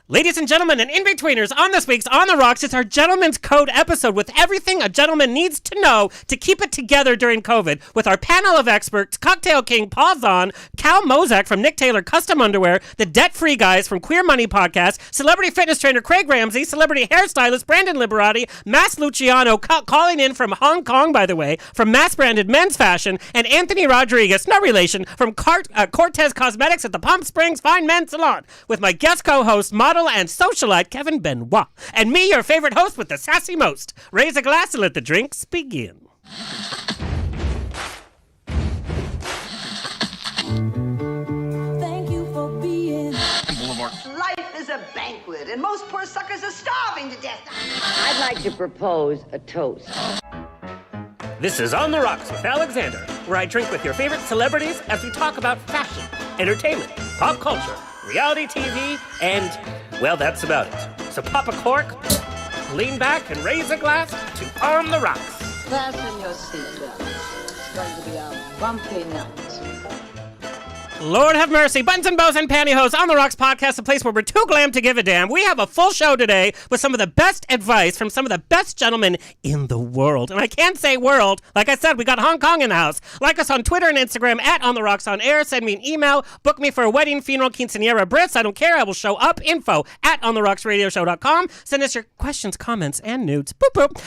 Ladies and gentlemen and in-betweeners, on this week's On the Rocks, it's our Gentleman's Code episode with everything a gentleman needs to know to keep it together during COVID with our panel of experts, Cocktail King Paul Zahn, Cal Mosack from Nick Tailor Custom Underwear, the Debt-Free Guys from Queer Money Podcast, Celebrity Fitness Trainer Craig Ramsay, Celebrity Hair Stylist Brandon Liberati, Mass Luciano, calling in from Hong Kong, by the way, from Mass Branded Men's Fashion, and Anthony Rodriguez, no relation, from Cortez Cosmetics at the Palm Springs Fine Men's Salon, with my guest co-host, model and socialite Kevin Benoit, and me, your favorite host with the sassy most. Raise a glass and let the drinks begin. Thank you for being Boulevard. Life is a banquet, and most poor suckers are starving to death. I'd like to propose a toast. This is On the Rocks with Alexander, where I drink with your favorite celebrities as we talk about fashion, entertainment, pop culture, reality TV, and, well, that's about it. So pop a cork, lean back, and raise a glass to On the Rocks. Fasten your seatbelts. It's going to be a bumpy night. Lord have mercy. Buttons and bows and pantyhose. On the Rocks podcast, a place where we're too glam to give a damn. We have a full show today with some of the best advice from some of the best gentlemen in the world. And I can't say world. Like I said, we got Hong Kong in the house. Like us on Twitter and Instagram at On the Rocks on Air. Send me an email. Book me for a wedding, funeral, quinceanera, Brits. I don't care. I will show up. Info at ontherocksradioshow.com. Send us your questions, comments, and nudes. Boop, boop.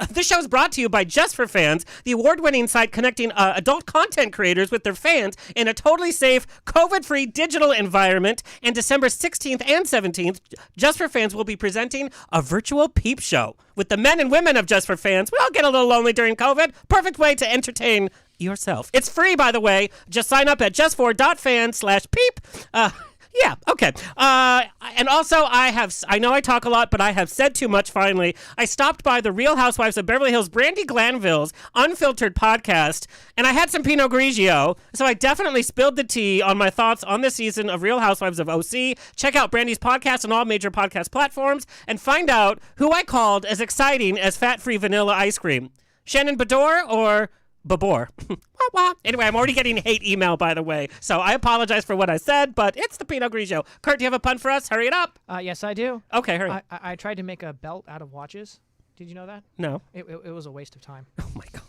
This show is brought to you by JustFor.Fans, the award-winning site connecting adult content creators with their fans in a totally safe, COVID-free digital environment. And December 16th and 17th, JustFor.Fans will be presenting a virtual peep show with the men and women of JustFor.Fans. We all get a little lonely during COVID. Perfect way to entertain yourself. It's free, by the way. Just sign up at JustFor.Fans/peep. Yeah, okay. And also, I know I talk a lot, but I have said too much finally. I stopped by the Real Housewives of Beverly Hills, Brandi Glanville's Unfiltered podcast, and I had some Pinot Grigio, so I definitely spilled the tea on my thoughts on this season of Real Housewives of OC. Check out Brandi's podcast on all major podcast platforms, and find out who I called as exciting as fat-free vanilla ice cream. Shannon Bedore or Babor. Anyway, I'm already getting hate email, by the way, so I apologize for what I said, but it's the Pinot Grigio. Kurt, do you have a pun for us? Hurry it up. Yes, I do. Okay, hurry. I tried to make a belt out of watches. Did you know that? No. It was a waste of time. Oh, my God.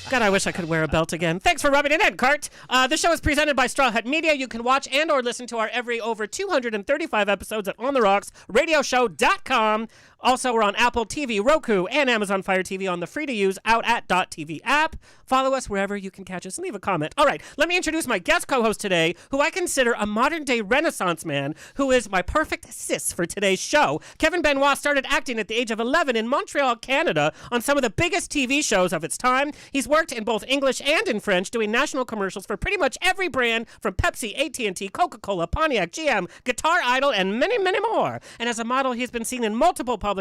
God, I wish I could wear a belt again. Thanks for rubbing it in, Kurt. The show is presented by Straw Hut Media. You can watch and or listen to our over 235 episodes at OnTheRocksRadioshow.com. Also, we're on Apple TV, Roku, and Amazon Fire TV on the free-to-use Out at.tv app. Follow us wherever you can catch us and leave a comment. All right, let me introduce my guest co-host today, who I consider a modern-day Renaissance man, who is my perfect sis for today's show. Kevin Benoit started acting at the age of 11 in Montreal, Canada, on some of the biggest TV shows of its time. He's worked in both English and in French, doing national commercials for pretty much every brand, from Pepsi, AT&T, Coca-Cola, Pontiac, GM, Guitar Idol, and many, many more. And as a model, he's been seen in multiple publications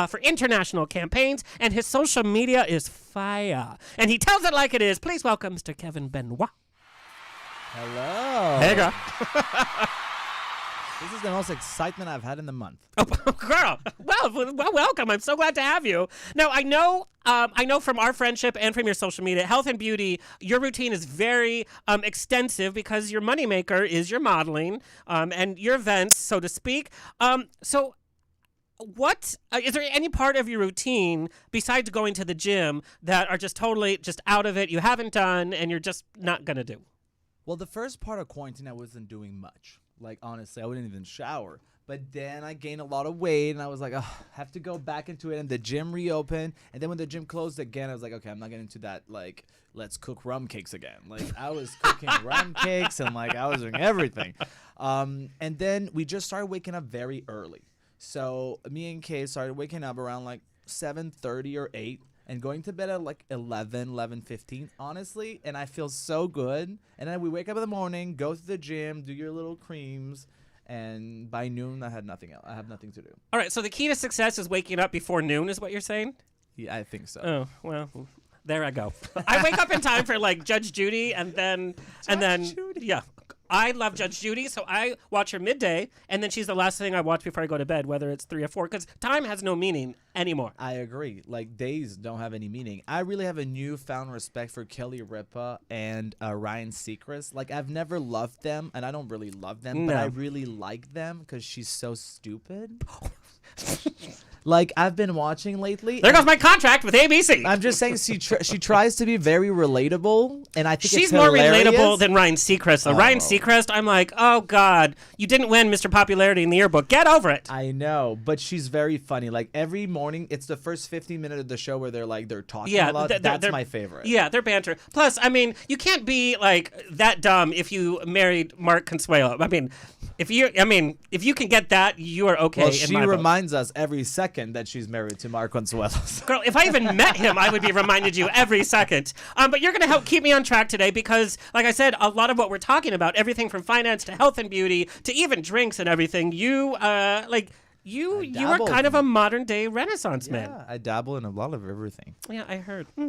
for international campaigns, and his social media is fire. And he tells it like it is. Please welcome Mr. Kevin Benoit. Hello. Hey, girl. This is the most excitement I've had in the month. Oh, girl. Well, welcome. I'm so glad to have you. Now, I know from our friendship and from your social media, health and beauty, your routine is very extensive because your moneymaker is your modeling and your events, so to speak. So what is there any part of your routine besides going to the gym that are just totally just out of it, you haven't done, and you're just not going to do? Well, the first part of quarantine, I wasn't doing much. Like, honestly, I wouldn't even shower. But then I gained a lot of weight, and I was like, oh, I have to go back into it. And the gym reopened. And then when the gym closed again, I was like, okay, I'm not getting into that, like, let's cook rum cakes again. Like, I was cooking rum cakes, and, like, I was doing everything. And then we just started waking up very early. So me and Kay started waking up around, like, 7:30 or 8. And going to bed at like 11:15, honestly. And I feel so good. And then we wake up in the morning, go to the gym, do your little creams. And by noon, I had nothing else. I have nothing to do. All right, so the key to success is waking up before noon is what you're saying? Yeah, I think so. Oh, well, there I go. I wake up in time for like Judge Judy and then Judy. Yeah. I love Judge Judy, so I watch her midday, and then she's the last thing I watch before I go to bed, whether it's 3 or 4, because time has no meaning anymore. I agree. Like, days don't have any meaning. I really have a newfound respect for Kelly Ripa and Ryan Seacrest. Like, I've never loved them, and I don't really love them, but I really like them because she's so stupid. Like, I've been watching lately. There goes my contract with ABC. I'm just saying she tries to be very relatable, and I think She's it's more hilarious. relatable than Ryan Seacrest. Though. Ryan Seacrest, I'm like, oh, God, you didn't win Mr. Popularity in the yearbook. Get over it. I know, but she's very funny. Like, every morning, it's the first 15 minutes of the show where they're talking a lot. That's my favorite. Yeah, they're banter. Plus, I mean, you can't be, like, that dumb if you married Mark Consuelo. I mean, if you can get that, you are okay. Well, in she my book. reminds us every second that she's married to Mark Consuelo. Girl, if I even met him, I would be reminded you every second. But you're going to help keep me on track today because, like I said, a lot of what we're talking about, everything from finance to health and beauty to even drinks and everything, you are kind of a modern day Renaissance man. Yeah, I dabble in a lot of everything. Yeah, I heard. All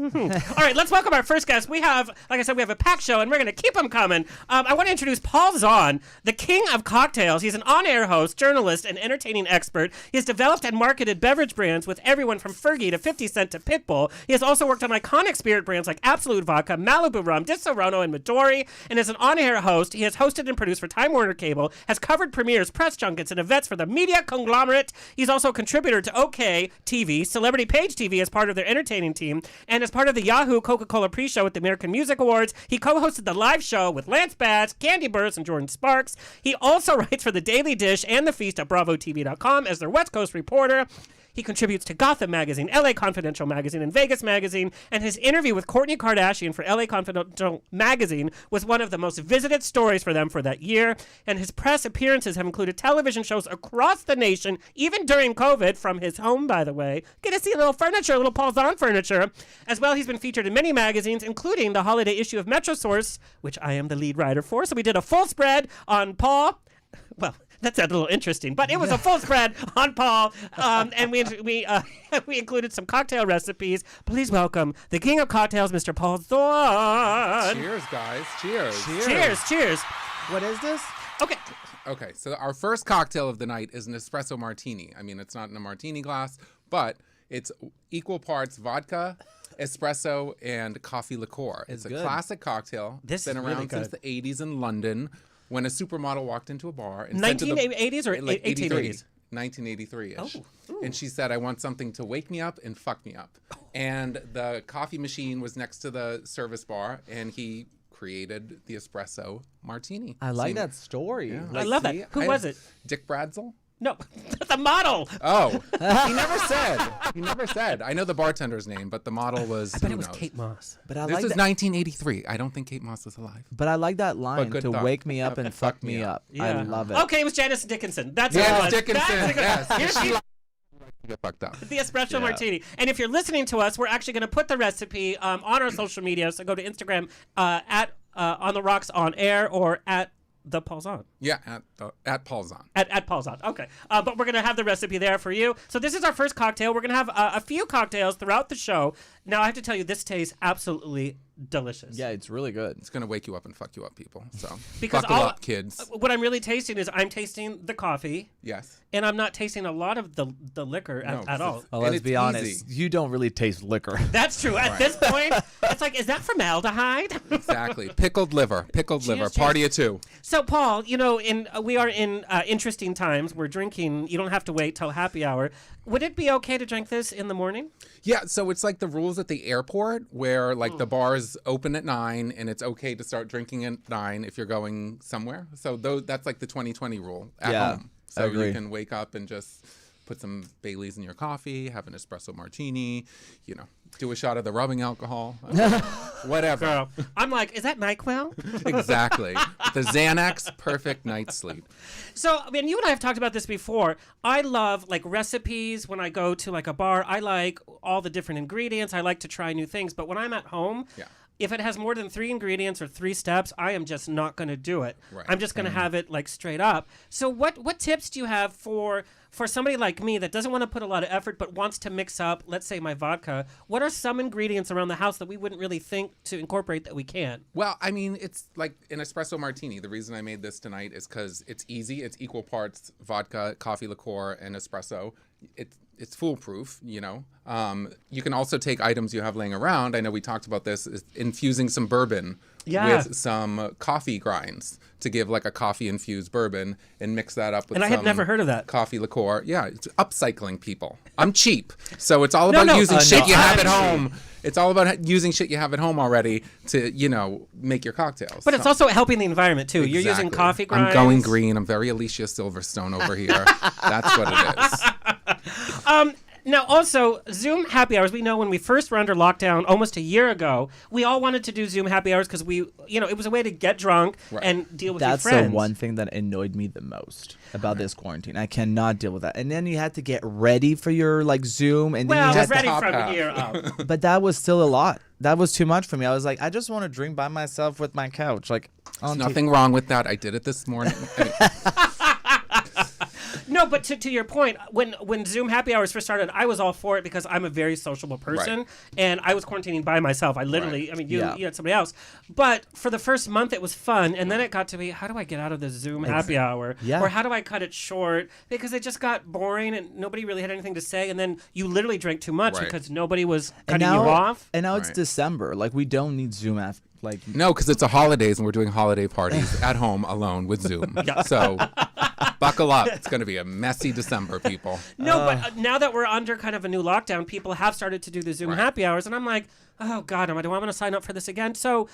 right, let's welcome our first guest. We have, like I said, we have a packed show, and we're going to keep them coming. I want to introduce Paul Zahn, the king of cocktails. He's an on-air host, journalist, and entertaining expert. He has developed and marketed beverage brands with everyone from Fergie to 50 Cent to Pitbull. He has also worked on iconic spirit brands like Absolute Vodka, Malibu Rum, Disaronno, and Midori. And as an on-air host, he has hosted and produced for Time Warner Cable, has covered premieres, press junkets, and events for the media conglomerate. He's also a contributor to OK TV, Celebrity Page TV as part of their entertaining team, and as part of the Yahoo Coca-Cola pre-show at the American Music Awards. He co-hosted the live show with Lance Bass, Candy Burris, and Jordan Sparks. He also writes for The Daily Dish and The Feast at BravoTV.com as their West Coast reporter. He contributes to Gotham Magazine, LA Confidential Magazine, and Vegas Magazine, and his interview with Kourtney Kardashian for LA Confidential Magazine was one of the most visited stories for them for that year, and his press appearances have included television shows across the nation, even during COVID, from his home, by the way. Get to see a little furniture, a little Paul Zahn furniture. As well, he's been featured in many magazines, including the holiday issue of Metro Source, which I am the lead writer for, so we did a full spread on Paul. Well, that sounded a little interesting, but it was a full spread on Paul, and we included some cocktail recipes. Please welcome the king of cocktails, Mr. Paul Zahn. Cheers, guys. Cheers. Cheers. What is this? Okay, so our first cocktail of the night is an espresso martini. I mean, it's not in a martini glass, but it's equal parts vodka, espresso, and coffee liqueur. It's a good. classic cocktail. This It's been is around really since good. the 80s in London when a supermodel walked into a bar. And said to the- 1980s or like 1880s? 1983-ish. Oh. And she said, I want something to wake me up and fuck me up. And the coffee machine was next to the service bar, and he created the espresso martini. I like Seen- that story. Yeah. I love that. See, Who was it? Dick Bradsell? No, the model. Oh, he never said. He never said. I know the bartender's name, but the model was. I bet who it was knows? Kate Moss. But I This like is that. 1983. I don't think Kate Moss was alive. But I like that line good to thought. wake me up and fuck me up. I Yeah. love it. Okay, it was Janice Dickinson. That's what it Yes, was. Dickinson. That's Yes. Here's She the- likes to get fucked up. the espresso martini. And if you're listening to us, we're actually going to put the recipe on our social media. So go to Instagram at On the Rocks on Air or at the Paul Zahn. Yeah, at Paul Zahn. At Paul Zahn. Okay. But we're going to have the recipe there for you. So this is our first cocktail. We're going to have a few cocktails throughout the show. Now, I have to tell you, this tastes absolutely delicious. Yeah, it's really good. It's gonna wake you up and fuck you up, people. So Because buckle up, kids. what I'm really tasting is I'm tasting the coffee, Yes. and I'm not tasting a lot of the liquor No, at all. Well, And let's it's be honest. easy. You don't really taste liquor. That's true. At this point, it's like, is that formaldehyde? Exactly. Pickled liver. Pickled liver. Cheers. Party of two. So, Paul, you know, we are in interesting times. We're drinking. You don't have to wait till happy hour. Would it be okay to drink this in the morning? Yeah, so it's like the rules at the airport where like the bars open at 9 and it's okay to start drinking at 9 if you're going somewhere. So that's like the 2020 rule at Yeah, home. I So agree. you can wake up and just put some Baileys in your coffee, have an espresso martini, you know, do a shot of the rubbing alcohol, whatever. Girl, I'm like, is that NyQuil? Exactly. The Xanax, perfect night's sleep. So, I mean, you and I have talked about this before. I love like recipes when I go to like a bar. I like all the different ingredients. I like to try new things. But when I'm at home, Yeah. if it has more than 3 ingredients or 3 steps, I am just not going to do it. Right. I'm just going to have it like straight up. So what tips do you have for for somebody like me that doesn't want to put a lot of effort but wants to mix up, let's say, my vodka, what are some ingredients around the house that we wouldn't really think to incorporate that we can? Well, I mean, it's like an espresso martini. The reason I made this tonight is because it's easy. It's equal parts vodka, coffee liqueur, and espresso. It's foolproof, you know. You can also take items you have laying around. I know we talked about this, is infusing some bourbon with some coffee grinds to give like a coffee-infused bourbon and mix that up with And I had never heard of that. coffee liqueur. Yeah, it's upcycling people. I'm cheap, so it's all about using shit you have at home. It's all about using shit you have at home already to, you know, make your cocktails. But it's also helping the environment, too. You're using Exactly. coffee grinds. I'm going green. I'm very Alicia Silverstone over here. That's what it is. Now, also, Zoom happy hours. We know when we first were under lockdown almost a year ago, we all wanted to do Zoom happy hours because it was a way to get drunk and deal with That's your friends. the one thing that annoyed me the most about this quarantine. I cannot deal with that. And then you had to get ready for your like Zoom, and then Well, you had ready top from half. here up. But that was still a lot. That was too much for me. I was like, I just want to drink by myself with my couch. Like, There's nothing wrong with that. I did it this morning. I mean, No, but to your point, when Zoom happy hours first started, I was all for it because I'm a very sociable person, and I was quarantining by myself. I literally, I mean, you had somebody else. But for the first month, it was fun, and then it got to be, how do I get out of this Zoom happy hour? Yeah. Or how do I cut it short? Because it just got boring, and nobody really had anything to say, and then you literally drank too much because nobody was cutting you off. And now it's Right. December. Like, we don't need Zoom after. Like, no, because it's a holidays and we're doing holiday parties at home alone with Zoom. So buckle up. It's going to be a messy December, people. No, but now that we're under kind of a new lockdown, people have started to do the Zoom happy hours, and I'm like, oh God, do I want to sign up for this again? So,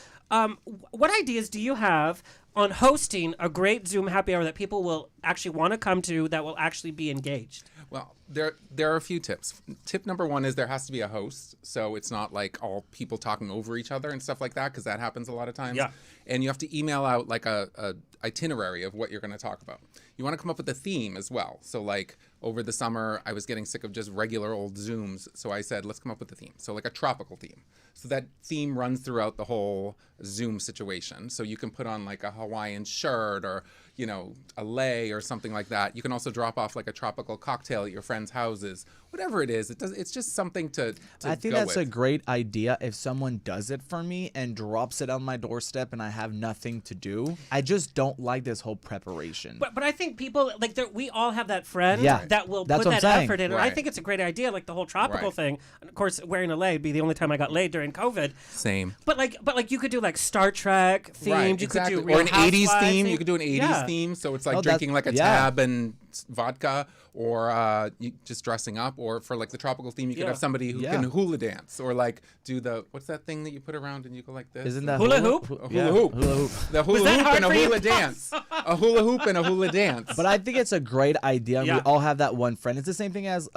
what ideas do you have on hosting a great Zoom happy hour that people will actually want to come to, that will actually be engaged? Well, there are a few tips. Tip number one is there has to be a host, so it's not like all people talking over each other and stuff like that, because that happens a lot of times. Yeah. And you have to email out like a itinerary of what you're going to talk about. You want to come up with a theme as well. So like over the summer, I was getting sick of just regular old Zooms, so I said, let's come up with a theme. So like a tropical theme. So that theme runs throughout the whole Zoom situation. So you can put on like a Hawaiian shirt or, you know, a lei or something like that. You can also drop off like a tropical cocktail at your friends' houses. Whatever it is, it's just something to I think go that's with. a great idea if someone does it for me and drops it on my doorstep and I have nothing to do. I just don't like this whole preparation. But I think people, like, we all have that friend Yeah. that will That's put what I'm that saying. effort in. And I Right. think it's a great idea, like the whole tropical Right. thing. And of course, wearing a lei would be the only time I got laid during COVID. Same. But like you could do like Star Trek themed. Right, You exactly. could do Real or an 80s Housewives theme. You could do an 80s theme. So it's like Oh, drinking like a yeah. tab and vodka, or just dressing up. Or for like the tropical theme, you could have somebody who can hula dance, or like do what's that thing that you put around and you go like this? Isn't that Hula hoop? A hula Yeah, hoop. hula hoop. The hula that hoop hard and a for you? hula dance. A hula hoop and a hula dance. But I think it's a great idea. Yeah. We all have that one friend. It's the same thing as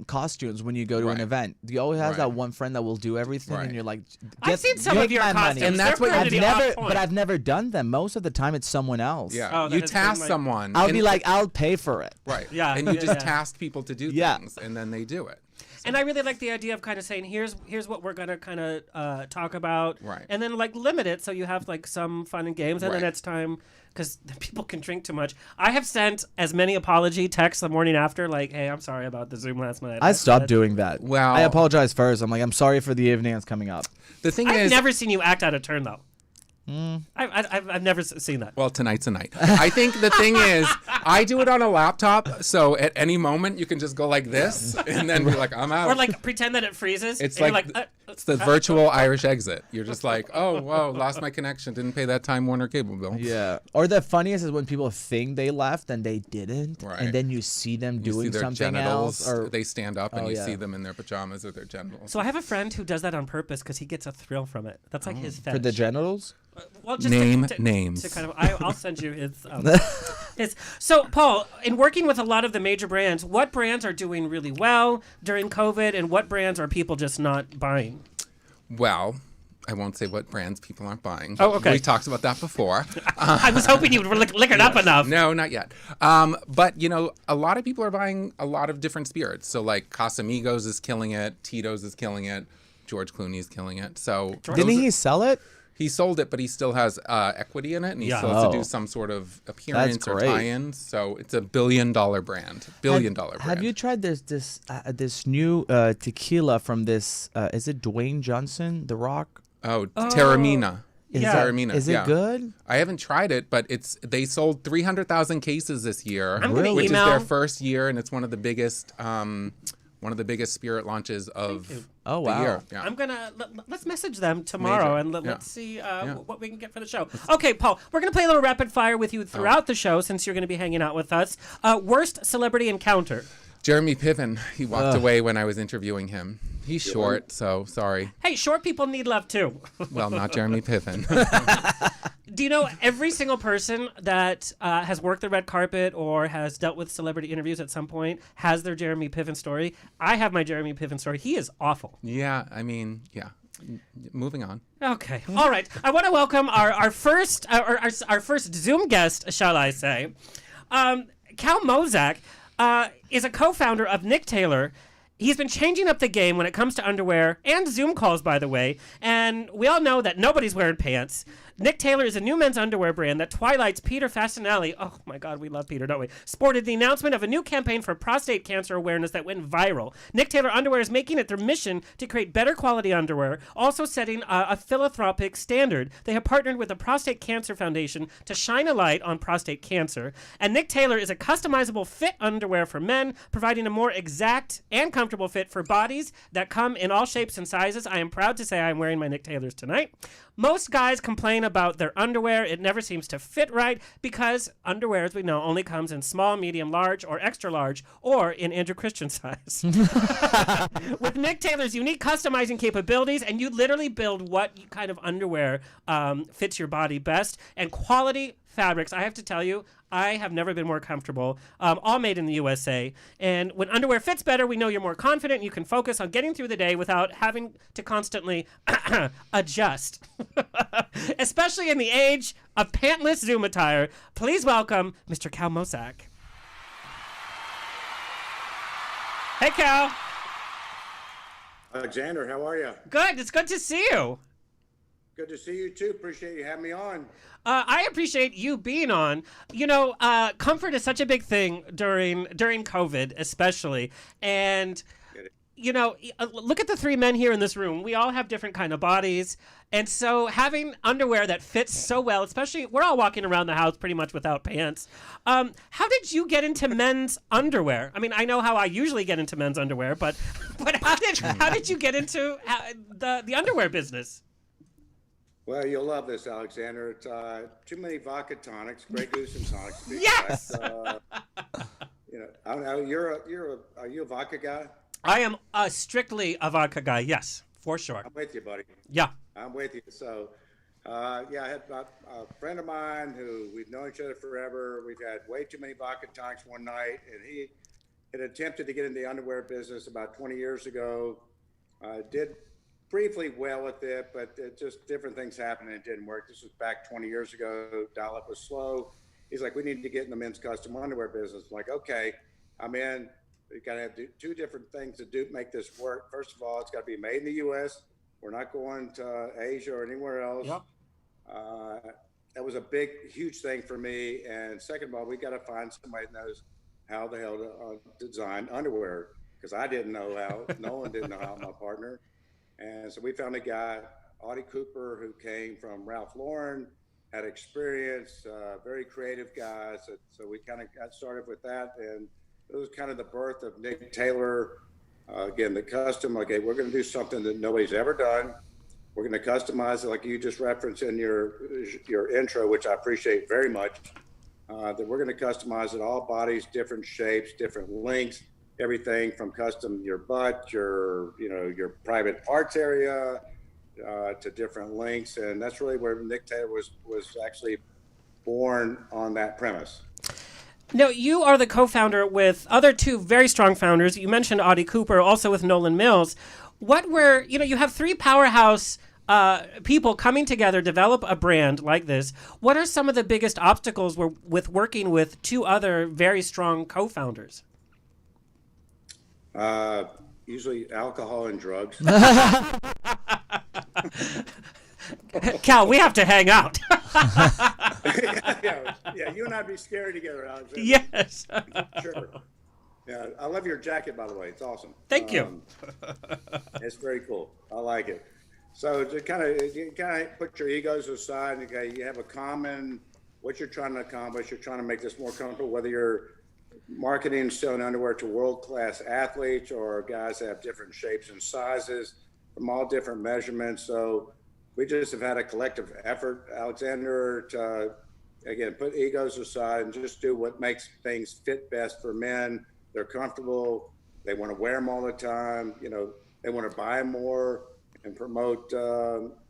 costumes when you go to an Right. event. You always have Right. that one friend that will do everything, Right. and you're like, I've seen some take of your my money. costumes. And that's They're what I've pretty never, on point. but I've never done them. Most of the time, it's someone else. yeah, Oh, that you has been task my- someone. I'll and- be like, I'll pay for it. right. Yeah, And you yeah, just yeah. task people to do Yeah. things, and then they do it. And I really like the idea of kind of saying, here's what we're gonna kind of talk about, Right. and then like limit it so you have like some fun and games, and then Right. it's time because people can drink too much. I have sent as many apology texts the morning after, like, "Hey, I'm sorry about the Zoom last night." I stopped doing that. Well- I apologize first. I'm like, I'm sorry for the evening that's coming up. The thing I've is, never seen you act out of turn though. I've never seen that. well, tonight's a night. I think the thing is, I do it on a laptop, so at any moment you can just go like this, and then be like, I'm out. Or like pretend that it freezes. It's and like, you're it's the virtual Irish exit. You're just like, oh, whoa, lost my connection. Didn't pay that Time Warner cable bill. Yeah. Or the funniest is when people think they left and they didn't, Right. and then you see them You see doing their something genitals, else. Or they stand up and Oh, you yeah. see them in their pajamas or their genitals. So I have a friend who does that on purpose because he gets a thrill from it. That's like his fetish. for the genitals. Well, just Name to names. To kind of, I'll send you his. His. So, Paul, in working with a lot of the major brands, what brands are doing really well during COVID, and what brands are people just not buying? Well, I won't say what brands people aren't buying. Oh, okay. We talked about that before. I was hoping you would lick it up enough. No, not yet. But, you know, a lot of people are buying a lot of different spirits. So, like, Casamigos is killing it. Tito's is killing it. George Clooney is killing it. So Didn't he sell it? He sold it, but he still has equity in it, and he Yeah. still has to Oh. do some sort of appearance or great. tie-ins. So it's a $1 billion brand. Billion-dollar brand. Have you tried this new tequila from this? Is it Dwayne Johnson, The Rock? Oh, Terramina. Yeah. Terramina. Is it yeah. good? I haven't tried it, but they sold 300,000 cases this year, I'm gonna which email- is their first year, and it's one of the biggest spirit launches of Oh, the wow. year. Yeah. I'm gonna let's message them tomorrow Major. and Yeah. let's see what we can get for the show. Okay, Paul, we're gonna play a little rapid fire with you throughout the show since you're gonna be hanging out with us. Worst celebrity encounter. Jeremy Piven, he walked away when I was interviewing him. He's short, so sorry. Hey, short people need love too. Well, not Jeremy Piven. Do you know every single person that has worked the red carpet or has dealt with celebrity interviews at some point has their Jeremy Piven story? I have my Jeremy Piven story. He is awful. Yeah, I mean, yeah. Moving on. Okay. All right. I want to welcome our first Zoom guest, shall I say. Cal Mosack is a co-founder of Nick Tailor. He's been changing up the game when it comes to underwear and Zoom calls, by the way. And we all know that nobody's wearing pants. Nick Tailor is a new men's underwear brand that Twilight's Peter Fasinelli, oh my God, we love Peter, don't we? Sported the announcement of a new campaign for prostate cancer awareness that went viral. Nick Tailor Underwear is making it their mission to create better quality underwear, also setting a philanthropic standard. They have partnered with the Prostate Cancer Foundation to shine a light on prostate cancer. And Nick Tailor is a customizable fit underwear for men, providing a more exact and comfortable fit for bodies that come in all shapes and sizes. I am proud to say I am wearing my Nick Tailors tonight. Most guys complain about their underwear. It never seems to fit right because underwear, as we know, only comes in small, medium, large, or extra large, or in Andrew Christian size. With Nick Tailor's unique customizing capabilities, and you literally build what kind of underwear fits your body best, and quality fabrics. I have to tell you, I have never been more comfortable. All made in the USA. And when underwear fits better, we know you're more confident. You can focus on getting through the day without having to constantly adjust. Especially in the age of pantless Zoom attire. Please welcome Mr. Cal Mosack. Hey, Cal. Alexander, how are you? Good. It's good to see you. Good to see you too. Appreciate you having me on. I appreciate you being on. You know, comfort is such a big thing during COVID, especially. And, you know, look at the three men here in this room. We all have different kind of bodies. And so having underwear that fits so well, especially we're all walking around the house pretty much without pants. How did you get into men's underwear? I mean, I know how I usually get into men's underwear, but how did you get into the underwear business? Well, you'll love this, Alexander. It's too many vodka tonics, Grey Goose and tonics. Yes. You know, I don't know. Are you a vodka guy? I am strictly a vodka guy. Yes, for sure. I'm with you, buddy. Yeah. I'm with you. So, I had a friend of mine who we've known each other forever. We've had way too many vodka tonics one night, and he had attempted to get in the underwear business about 20 years ago. Did briefly well with it, but just different things happened and it didn't work. This was back 20 years ago. Dial-up was slow. He's like, we need to get in the men's custom underwear business. I'm like, okay, I'm in. You got to have two different things to make this work. First of all, it's got to be made in the U.S. We're not going to Asia or anywhere else. Yep. That was a big, huge thing for me. And second of all, we got to find somebody that knows how the hell to design underwear, because I didn't know how. Nolan didn't know how, my partner. And so we found a guy, Audie Cooper, who came from Ralph Lauren, had experience, very creative guy. So we kind of got started with that. And it was kind of the birth of Nick Tailor. Again, the custom, okay, we're going to do something that nobody's ever done. We're going to customize it like you just referenced in your intro, which I appreciate very much, that we're going to customize it, all bodies, different shapes, different lengths. Everything from custom your butt, your private parts area, to different lengths, and that's really where Nick Tailor was actually born, on that premise. Now, you are the co-founder with other two very strong founders. You mentioned Audie Cooper, also with Nolan Mills. You have three powerhouse people coming together, develop a brand like this. What are some of the biggest obstacles with working with two other very strong co-founders? Usually alcohol and drugs. Cal, we have to hang out. yeah, you and I'd be scary together, Alex. Yes. Sure. Yeah, I love your jacket, by the way. It's awesome. Thank you. It's very cool. I like it. So to kind of put your egos aside, and okay, you have a common what you're trying to accomplish. You're trying to make this more comfortable, whether you're marketing and selling underwear to world-class athletes or guys that have different shapes and sizes from all different measurements. So we just have had a collective effort, Alexander, to, again, put egos aside and just do what makes things fit best for men. They're comfortable. They want to wear them all the time. You know, they want to buy more and promote,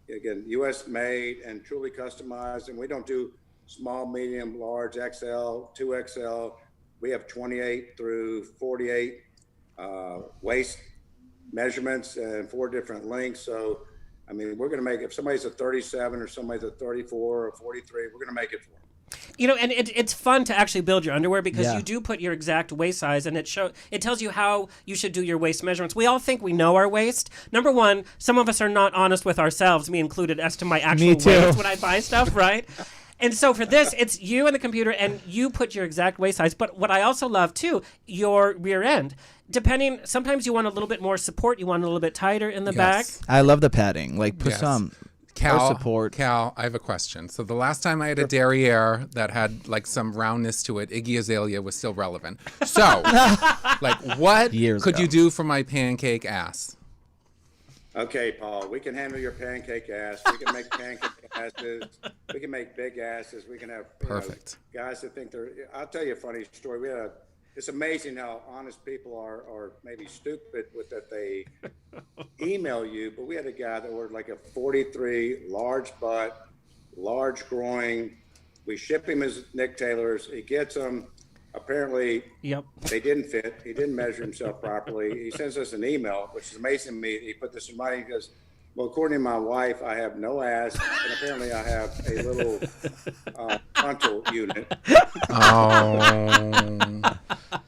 again, U.S. made and truly customized. And we don't do small, medium, large, XL, 2XL. We have 28 through 48 waist measurements and 4 different lengths. So, I mean, we're going to make, if somebody's a 37 or somebody's a 34 or 43, we're going to make it for them. You know, and it's fun to actually build your underwear because Yeah. you do put your exact waist size, and it tells you how you should do your waist measurements. We all think we know our waist. Number one, some of us are not honest with ourselves, me included, as to my actual too. waist when I buy stuff, right? And so for this, it's you and the computer, and you put your exact waist size. But what I also love, too, your rear end. Depending, sometimes you want a little bit more support. You want a little bit tighter in the back. Yes. I love the padding. Like, put Yes. some Cal, support. Cal, I have a question. So the last time I had a derriere that had like some roundness to it, Iggy Azalea was still relevant. So, like, what Years could ago. you do for my pancake ass? Okay, Paul, we can handle your pancake ass. We can make pancake asses. We can make big asses. We can have Perfect. Guys that think they're. I'll tell you a funny story. It's amazing how honest people are, or maybe stupid with that they email you. But we had a guy that ordered like a 43 large butt, large groin. We ship him his Nick Taylors. He gets them. Apparently, Yep. they didn't fit. He didn't measure himself properly. He sends us an email, which is amazing to me. He put this in writing. He goes, well, according to my wife, I have no ass, and apparently I have a little frontal unit. Oh.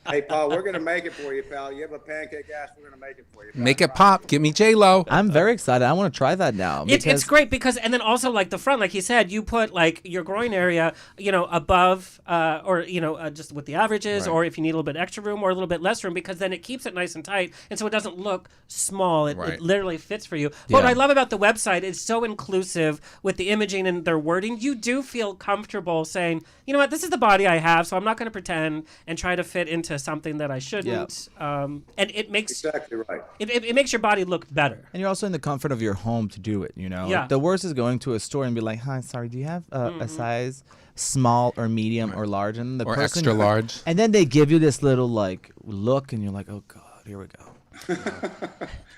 Hey, Paul, we're going to make it for you, pal. You have a pancake ass, we're going to make it for you. Pal. Make it pop. Give me J-Lo. I'm very excited. I want to try that now. It's because- great because, and then also like the front, like he said, you put like your groin area, you know, above or, you know, just with the averages, Right. or if you need a little bit extra room or a little bit less room, because then it keeps it nice and tight. And so it doesn't look small. It Right. literally fits for you. But what Yeah. I love about the website is so inclusive with the imaging and their wording. You do feel comfortable saying, you know what, this is the body I have, so I'm not going to pretend and try to fit into something that I shouldn't. And it makes Exactly right. it makes your body look better. And you're also in the comfort of your home to do it, you know? Yeah. The worst is going to a store and be like, hi, sorry, do you have a size small or medium or large? And the Or person, extra large. And then they give you this little, like, look, and you're like, oh, God, here we go.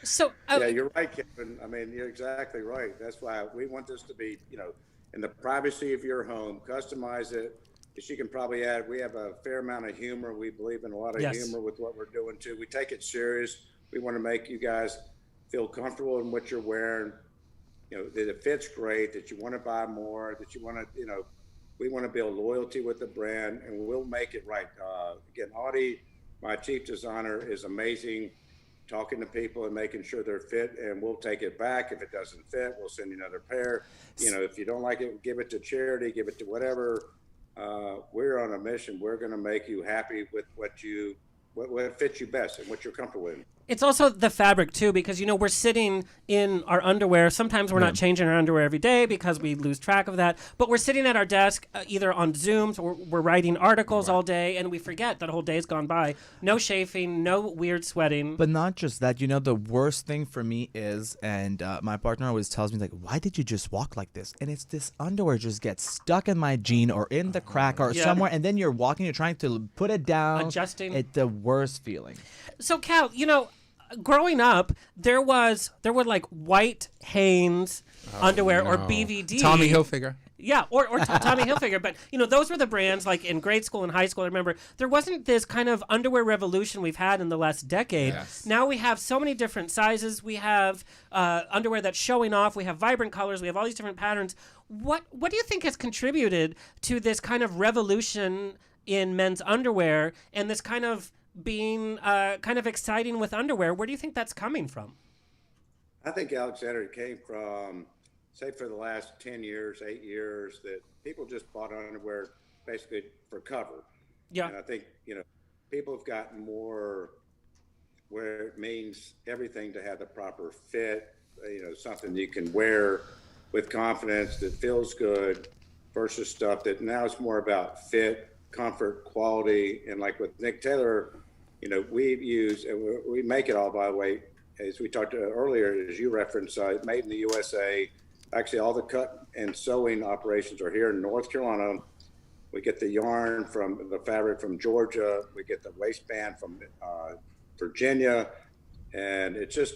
So Yeah, you're right, Kevin. I mean, you're exactly right. That's why we want this to be, you know, in the privacy of your home. Customize it. As you can probably add, we have a fair amount of humor. We believe in a lot of Yes. humor with what we're doing too. We take it serious. We want to make you guys feel comfortable in what you're wearing. You know, that it fits great, that you want to buy more, that you want to, you know, we want to build loyalty with the brand, and we'll make it right. Again, Audie, my chief designer, is amazing, talking to people and making sure they're fit, and we'll take it back. If it doesn't fit, we'll send you another pair. You know, if you don't like it, give it to charity, give it to whatever. We're on a mission. We're going to make you happy with what fits you best and what you're comfortable in. it's also the fabric too, because you know we're sitting in our underwear. Sometimes we're not changing our underwear every day because we lose track of that. But we're sitting at our desk either on Zooms or we're writing articles all day, and we forget that a whole day's gone by. No chafing, no weird sweating. But not just that, you know, the worst thing for me is, and my partner always tells me, like, why did you just walk like this? And it's this underwear just gets stuck in my jean or in the crack or Yeah. somewhere, and then you're walking, you're trying to put it down. Adjusting. It's the worst feeling. So Cal, you know, growing up, there were like white Hanes underwear or No. BVD. Tommy Hilfiger. Yeah, or Tommy Hilfiger. But, you know, those were the brands, like, in grade school and high school. I remember there wasn't this kind of underwear revolution we've had in the last decade. Yes. Now we have so many different sizes. We have underwear that's showing off. We have vibrant colors. We have all these different patterns. What do you think has contributed to this kind of revolution in men's underwear and this kind of being kind of exciting with underwear? Where do you think that's coming from? I think, Alexander, it came from say for the last 10 years, 8 years, that people just bought underwear basically for cover. Yeah. And I think, people have gotten more where it means everything to have the proper fit, something you can wear with confidence that feels good versus stuff that now it's more about fit, comfort, quality. And like with Nick Tailor, we use, and we make it all, by the way, as we talked earlier, as you referenced, made in the USA. Actually, all the cut and sewing operations are here in North Carolina. We get the yarn from the fabric from Georgia. We get the waistband from Virginia. And it's just,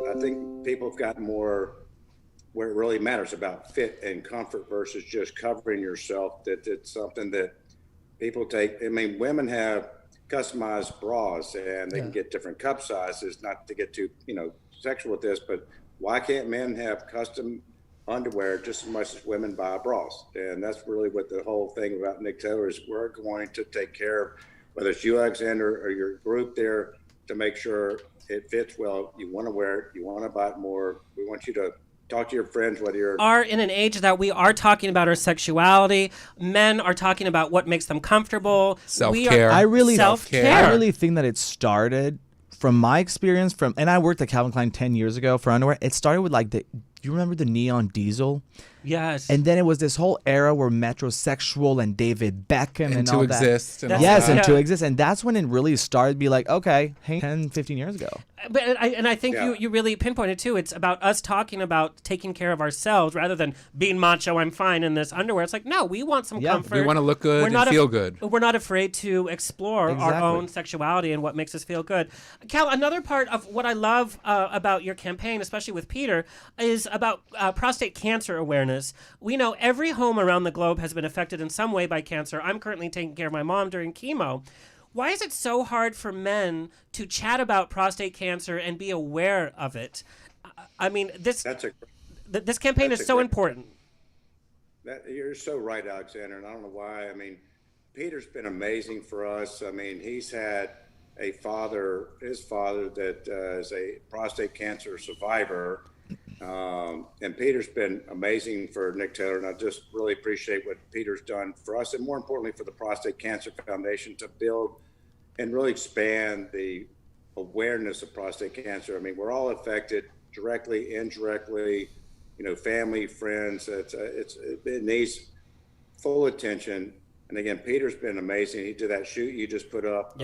I think people have gotten more where it really matters about fit and comfort versus just covering yourself. That it's something that people take. I mean, women have customized bras and they can get different cup sizes, not to get too, sexual with this, but why can't men have custom underwear just as much as women buy bras? And that's really what the whole thing about Nick Tailor is. We're going to take care of, whether it's you, Alexander, or your group there, to make sure it fits well. You want to wear it. You want to buy it more. We want you to talk to your friends, whether you're are in an age that we are talking about our sexuality. Men are talking about what makes them comfortable. Self-care. I really Self-care. think that it started from my experience and I worked at Calvin Klein 10 years ago for underwear. It started with you remember the neon diesel? Yes. And then it was this whole era where metrosexual and David Beckham and to all exist. that. And all Yes, that. and to exist. And that's when it really started to be like, okay, 10, 15 years ago. But I think you really pinpointed too. It's about us talking about taking care of ourselves rather than being macho. I'm fine in this underwear. It's like, no, we want some comfort. We want to look good and feel good. We're not afraid to explore our own sexuality and what makes us feel good. Cal, another part of what I love about your campaign, especially with Peter, is about prostate cancer awareness. We know every home around the globe has been affected in some way by cancer. I'm currently taking care of my mom during chemo. Why is it so hard for men to chat about prostate cancer and be aware of it? I mean, this campaign is so important. You're so right, Alexander, and I don't know why. I mean, Peter's been amazing for us. I mean, he's had his father that is a prostate cancer survivor. And Peter's been amazing for Nick Tailor, and I just really appreciate what Peter's done for us, and more importantly for the Prostate Cancer Foundation, to build and really expand the awareness of prostate cancer. I mean, we're all affected directly, indirectly, family, friends. It needs full attention. And again, Peter's been amazing. He did that shoot you just put up.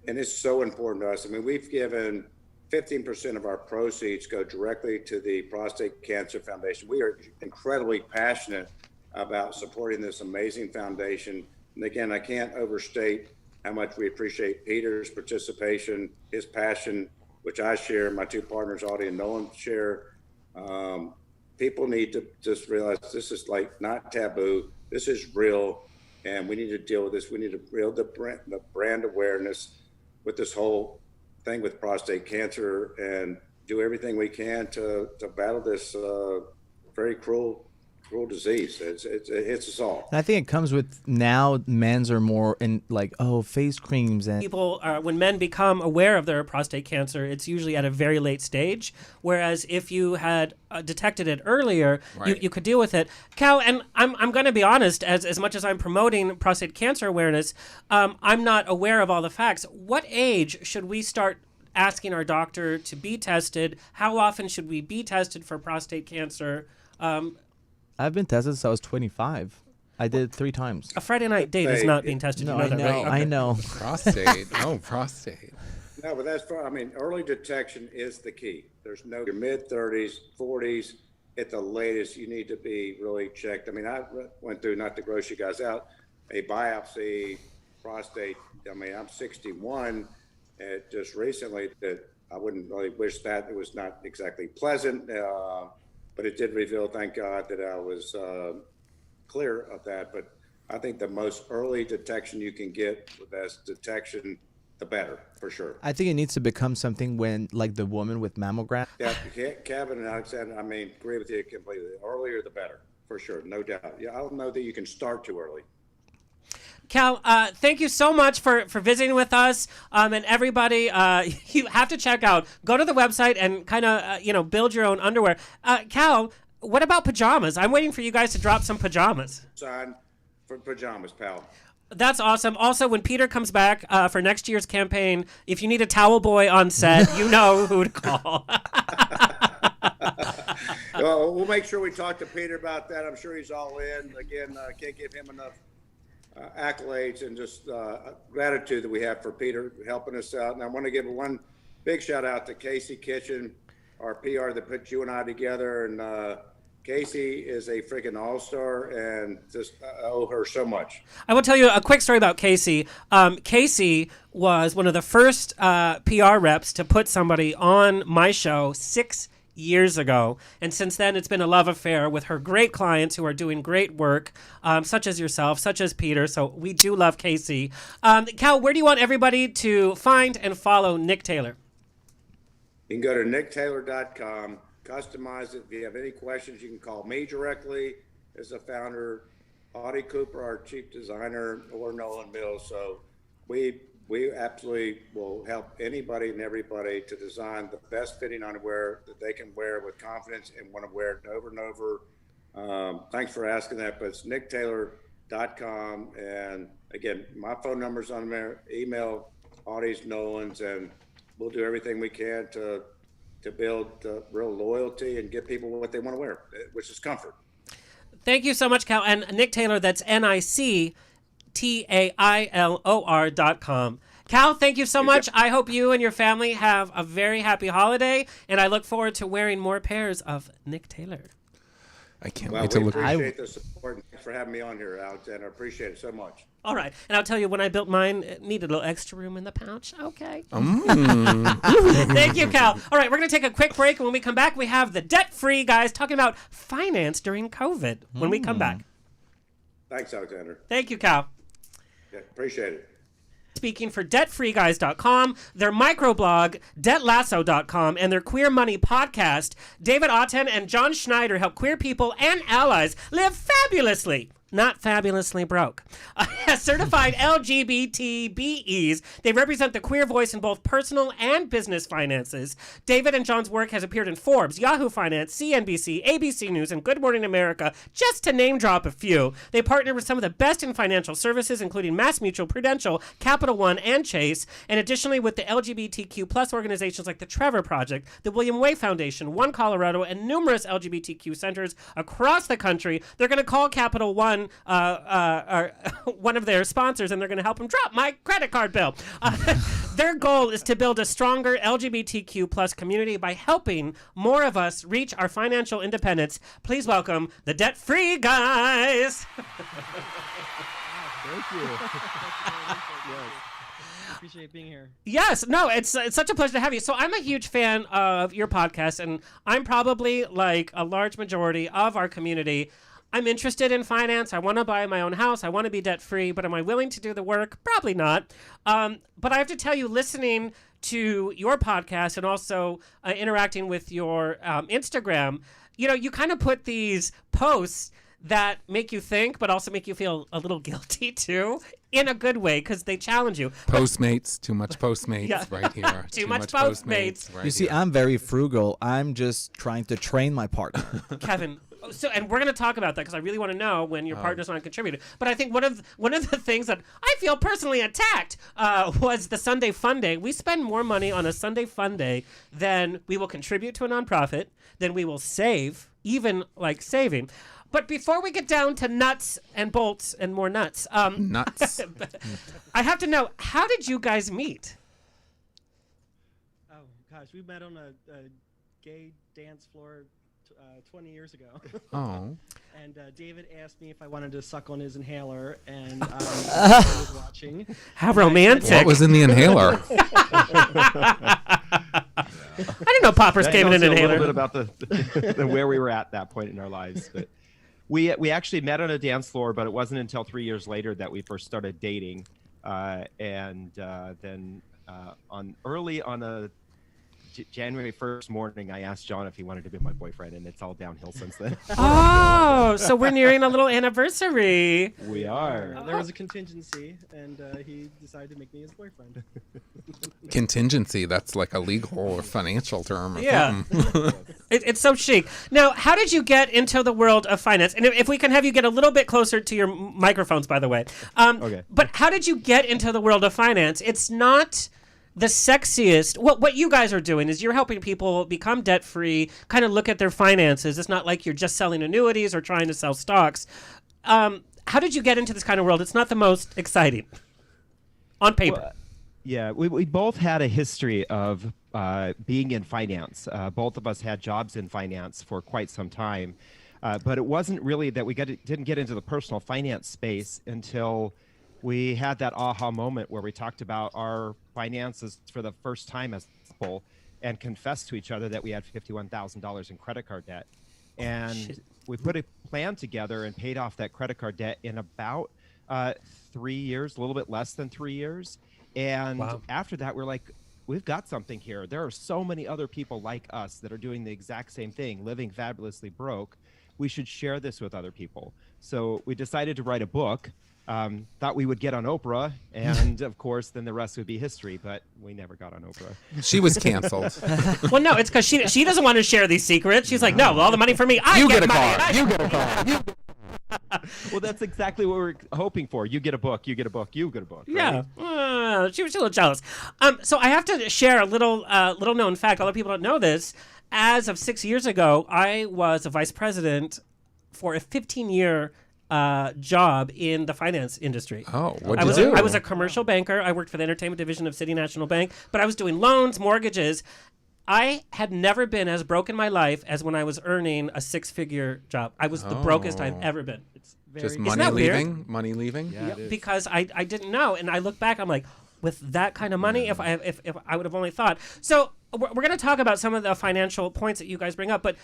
And it's so important to us. I mean, we've given 15% of our proceeds go directly to the Prostate Cancer Foundation. We are incredibly passionate about supporting this amazing foundation. And again, I can't overstate how much we appreciate Peter's participation, his passion, which I share, my two partners, Audie and Nolan, share. People need to just realize this is not taboo. This is real, and we need to deal with this. We need to build the brand awareness with this whole thing with prostate cancer and do everything we can to battle this very cruel disease. It hits us all. And I think it comes with now men's are more in face creams and People when men become aware of their prostate cancer, it's usually at a very late stage. Whereas if you had detected it earlier, you could deal with it. Cal, and I'm going to be honest, as much as I'm promoting prostate cancer awareness, I'm not aware of all the facts. What age should we start asking our doctor to be tested? How often should we be tested for prostate cancer? I've been tested since I was 25. I did it 3 times. A Friday night date is not being tested. No, you know that, right? I know. Prostate. Prostate. No, but that's fine. I mean, early detection is the key. There's no your mid-30s, 40s, at the latest, you need to be really checked. I mean, I went through, not to gross you guys out, a biopsy, prostate. I mean, I'm 61, and just recently that I wouldn't really wish that. It was not exactly pleasant, but it did reveal, thank God, that I was clear of that. But I think the most early detection you can get with that detection, the better, for sure. I think it needs to become something when, like the woman with mammogram. Yeah, Kevin and Alexander, I mean, agree with you completely. The earlier, the better, for sure, no doubt. Yeah, I don't know that you can start too early. Cal, thank you so much for visiting with us. And everybody, you have to check out. Go to the website and kind of, build your own underwear. Cal, what about pajamas? I'm waiting for you guys to drop some pajamas. Sign for pajamas, pal. That's awesome. Also, when Peter comes back for next year's campaign, if you need a towel boy on set, you know who to call. Well, we'll make sure we talk to Peter about that. I'm sure he's all in. Again, can't give him enough accolades and just gratitude that we have for Peter helping us out. And I want to give one big shout out to Casey Kitchen, our PR that put you and I together. And Casey is a freaking all-star, and just owe her so much. I will tell you a quick story about Casey. Casey was one of the first PR reps to put somebody on my show 6 years ago, and since then it's been a love affair with her great clients who are doing great work, such as yourself, such as Peter. So we do love Casey. Cal, where do you want everybody to find and follow Nick Tailor? You can go to nicktailor.com, customize it. If you have any questions, you can call me directly as the founder, Audie Cooper, our chief designer, or Nolan Mills. So we absolutely will help anybody and everybody to design the best fitting underwear that they can wear with confidence and want to wear it over and over. Thanks for asking that, but it's nicktailor.com. And again, my phone number's on there, email Audie's, Nolan's, and we'll do everything we can to build real loyalty and get people what they want to wear, which is comfort. Thank you so much, Cal. And Nick Tailor, that's NICTAILOR.com. Cal, thank you so much. I hope you and your family have a very happy holiday, and I look forward to wearing more pairs of Nick Tailor. I can't wait to look. I appreciate the support. And thanks for having me on here, Alexander. I appreciate it so much. All right. And I'll tell you, when I built mine, it needed a little extra room in the pouch. Okay. Thank you, Cal. All right, we're going to take a quick break. And when we come back, we have the debt-free guys talking about finance during COVID when we come back. Thanks, Alexander. Thank you, Cal. Yeah, appreciate it. Speaking for debtfreeguys.com, their microblog, debtlasso.com, and their Queer Money podcast, David Auten and John Schneider help queer people and allies live fabulously. Not fabulously broke. As certified LGBT BEs, they represent the queer voice in both personal and business finances. David and John's work has appeared in Forbes, Yahoo Finance, CNBC, ABC News, and Good Morning America, just to name drop a few. They partner with some of the best in financial services, including MassMutual, Prudential, Capital One, and Chase, and additionally with the LGBTQ plus organizations like the Trevor Project, the William Way Foundation, One Colorado, and numerous LGBTQ centers across the country. They're going to call Capital One one of their sponsors, and they're going to help them drop my credit card bill. Their goal is to build a stronger LGBTQ plus community by helping more of us reach our financial independence. Please welcome the debt-free guys. Thank you. Appreciate being here. Yes, no, it's such a pleasure to have you. So I'm a huge fan of your podcast, and I'm probably like a large majority of our community. I'm interested in finance. I want to buy my own house. I want to be debt-free, but am I willing to do the work? Probably not. But I have to tell you, listening to your podcast and also interacting with your Instagram, you kind of put these posts that make you think, but also make you feel a little guilty too, in a good way, because they challenge you. Postmates, too much Postmates right here. Too much Postmates. Right You see, here. I'm very frugal. I'm just trying to train my partner. Kevin. And we're going to talk about that because I really want to know when your partner's not contributing. But I think one of the things that I feel personally attacked was the Sunday Fun Day. We spend more money on a Sunday Fun Day than we will contribute to a nonprofit, than we will save, even like saving. But before we get down to nuts and bolts and more nuts, nuts. I have to know, how did you guys meet? Oh gosh, we met on a gay dance floor 20 years ago. Oh. And David asked me if I wanted to suck on his inhaler, and I was watching. How romantic. What was in the inhaler? I didn't know poppers came in an inhaler. A little bit about the where we were at that point in our lives. But we actually met on a dance floor, but it wasn't until 3 years later that we first started dating. And then on a January 1st morning, I asked John if he wanted to be my boyfriend, and it's all downhill since then. Oh, so we're nearing a little anniversary. We are. There was a contingency, and he decided to make me his boyfriend. Contingency, that's like a legal or financial term. Or Yeah. something. It's so chic. Now, how did you get into the world of finance? And if we can have you get a little bit closer to your microphones, by the way. Okay. But how did you get into the world of finance? It's not the sexiest. What you guys are doing is you're helping people become debt-free, kind of look at their finances. It's not like you're just selling annuities or trying to sell stocks. How did you get into this kind of world? It's not the most exciting on paper. Well, yeah, we both had a history of being in finance. Both of us had jobs in finance for quite some time. But it wasn't really that we didn't get into the personal finance space until we had that aha moment where we talked about our finances for the first time as a couple and confessed to each other that we had $51,000 in credit card debt. And we put a plan together and paid off that credit card debt in about 3 years, a little bit less than 3 years. And after that, we're like, we've got something here. There are so many other people like us that are doing the exact same thing, living fabulously broke. We should share this with other people. So we decided to write a book. Thought we would get on Oprah, and of course, then the rest would be history. But we never got on Oprah. She was canceled. Well, no, it's because she doesn't want to share these secrets. She's like, no, all the money for me. I You get get a money. car. You get a car. Well, that's exactly what we're hoping for. You get a book. You get a book. You get a book. Yeah, Right? she was a little jealous. So I have to share a little known fact. A lot of people don't know this. As of 6 years ago, I was a vice president for a 15-year job in the finance industry. Oh, what'd you do? I was a commercial banker. I worked for the entertainment division of City National Bank, but I was doing loans, mortgages. I had never been as broke in my life as when I was earning a six-figure job. I was the brokest I've ever been. It's very, Just isn't money that weird? leaving? Money leaving? Yeah, it is. Because I didn't know, and I look back, I'm like, with that kind of money, if I would have only thought. So we're going to talk about some of the financial points that you guys bring up, but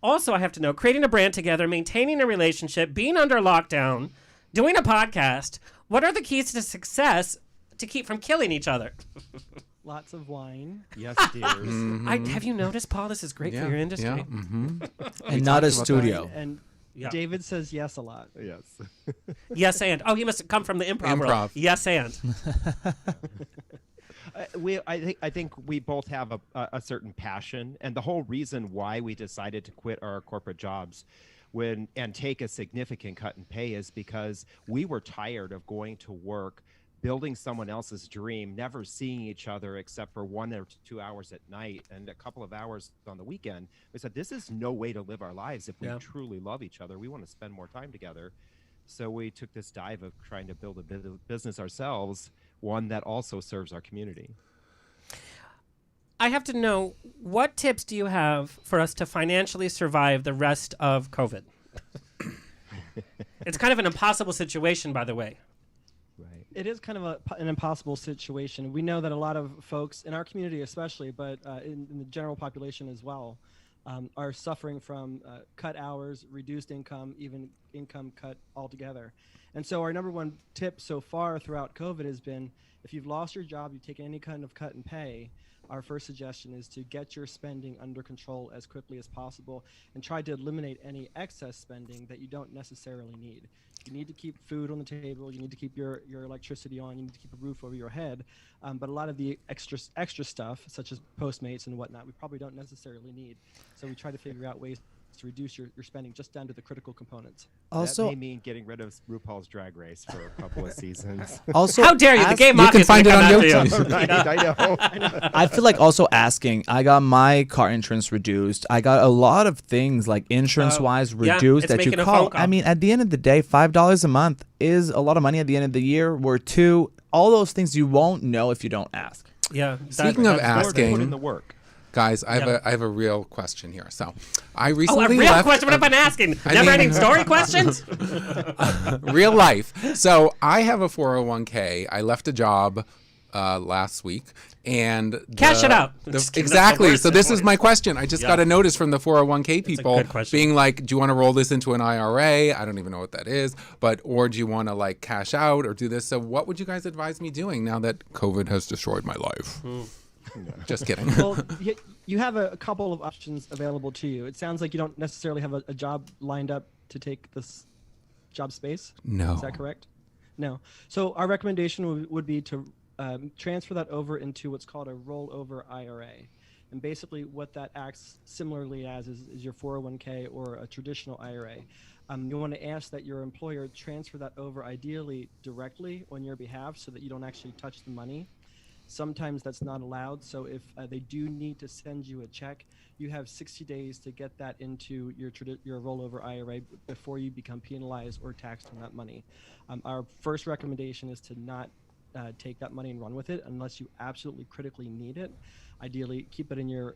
also I have to know, creating a brand together, maintaining a relationship, being under lockdown, doing a podcast, what are the keys to success to keep from killing each other? Lots of wine. Yes, dears. Have you noticed, Paul, this is great for your industry? Yeah. Mm-hmm. And not a studio. And Yeah. David says yes a lot. Yes. Yes, and. Oh, he must have come from the improv world. Yes, and. I think we both have a certain passion, and the whole reason why we decided to quit our corporate jobs and take a significant cut in pay is because we were tired of going to work, building someone else's dream, never seeing each other except for 1 or 2 hours at night and a couple of hours on the weekend. We said, this is no way to live our lives if we truly love each other. We want to spend more time together. So we took this dive of trying to build a business ourselves, one that also serves our community. I have to know, what tips do you have for us to financially survive the rest of COVID? It's kind of an impossible situation, by the way. Right. It is kind of an impossible situation. We know that a lot of folks in our community especially, but in the general population as well, are suffering from cut hours, reduced income, even income cut altogether. And so our number one tip so far throughout COVID has been, if you've lost your job, you've taken any kind of cut in pay, our first suggestion is to get your spending under control as quickly as possible and try to eliminate any excess spending that you don't necessarily need. You need to keep food on the table, you need to keep your electricity on, you need to keep a roof over your head, but a lot of the extra stuff, such as Postmates and whatnot, we probably don't necessarily need. So we try to figure out ways to reduce your spending just down to the critical components. Also, that may mean getting rid of RuPaul's Drag Race for a couple of seasons. Also, how dare you? The game you can find it on YouTube. Right, I know. I feel like also asking. I got my car insurance reduced. I got a lot of things like insurance-wise reduced that you call. I mean, at the end of the day, $5 a month is a lot of money at the end of the year. Where all those things you won't know if you don't ask. Yeah. Speaking of asking, put in the work. Guys, I have a real question here. So, I recently a real left question? What have I been asking? Never-ending story questions? Real life. So, I have a 401k. I left a job last week, and cash it out. Exactly. So this is my question. I just got a notice from the 401k people good being like, "Do you want to roll this into an IRA? I don't even know what that is, or do you want to like cash out or do this?" So, what would you guys advise me doing now that COVID has destroyed my life? Just kidding. Well, you have a couple of options available to you. It sounds like you don't necessarily have a job lined up to take this job space. No. Is that correct? No. So our recommendation would be to transfer that over into what's called a rollover IRA. And basically what that acts similarly as is your 401k or a traditional IRA. You want to ask that your employer transfer that over ideally directly on your behalf so that you don't actually touch the money. Sometimes that's not allowed, so if they do need to send you a check, you have 60 days to get that into your rollover IRA before you become penalized or taxed on that money. Our first recommendation is to not take that money and run with it unless you absolutely critically need it. Ideally, keep it in your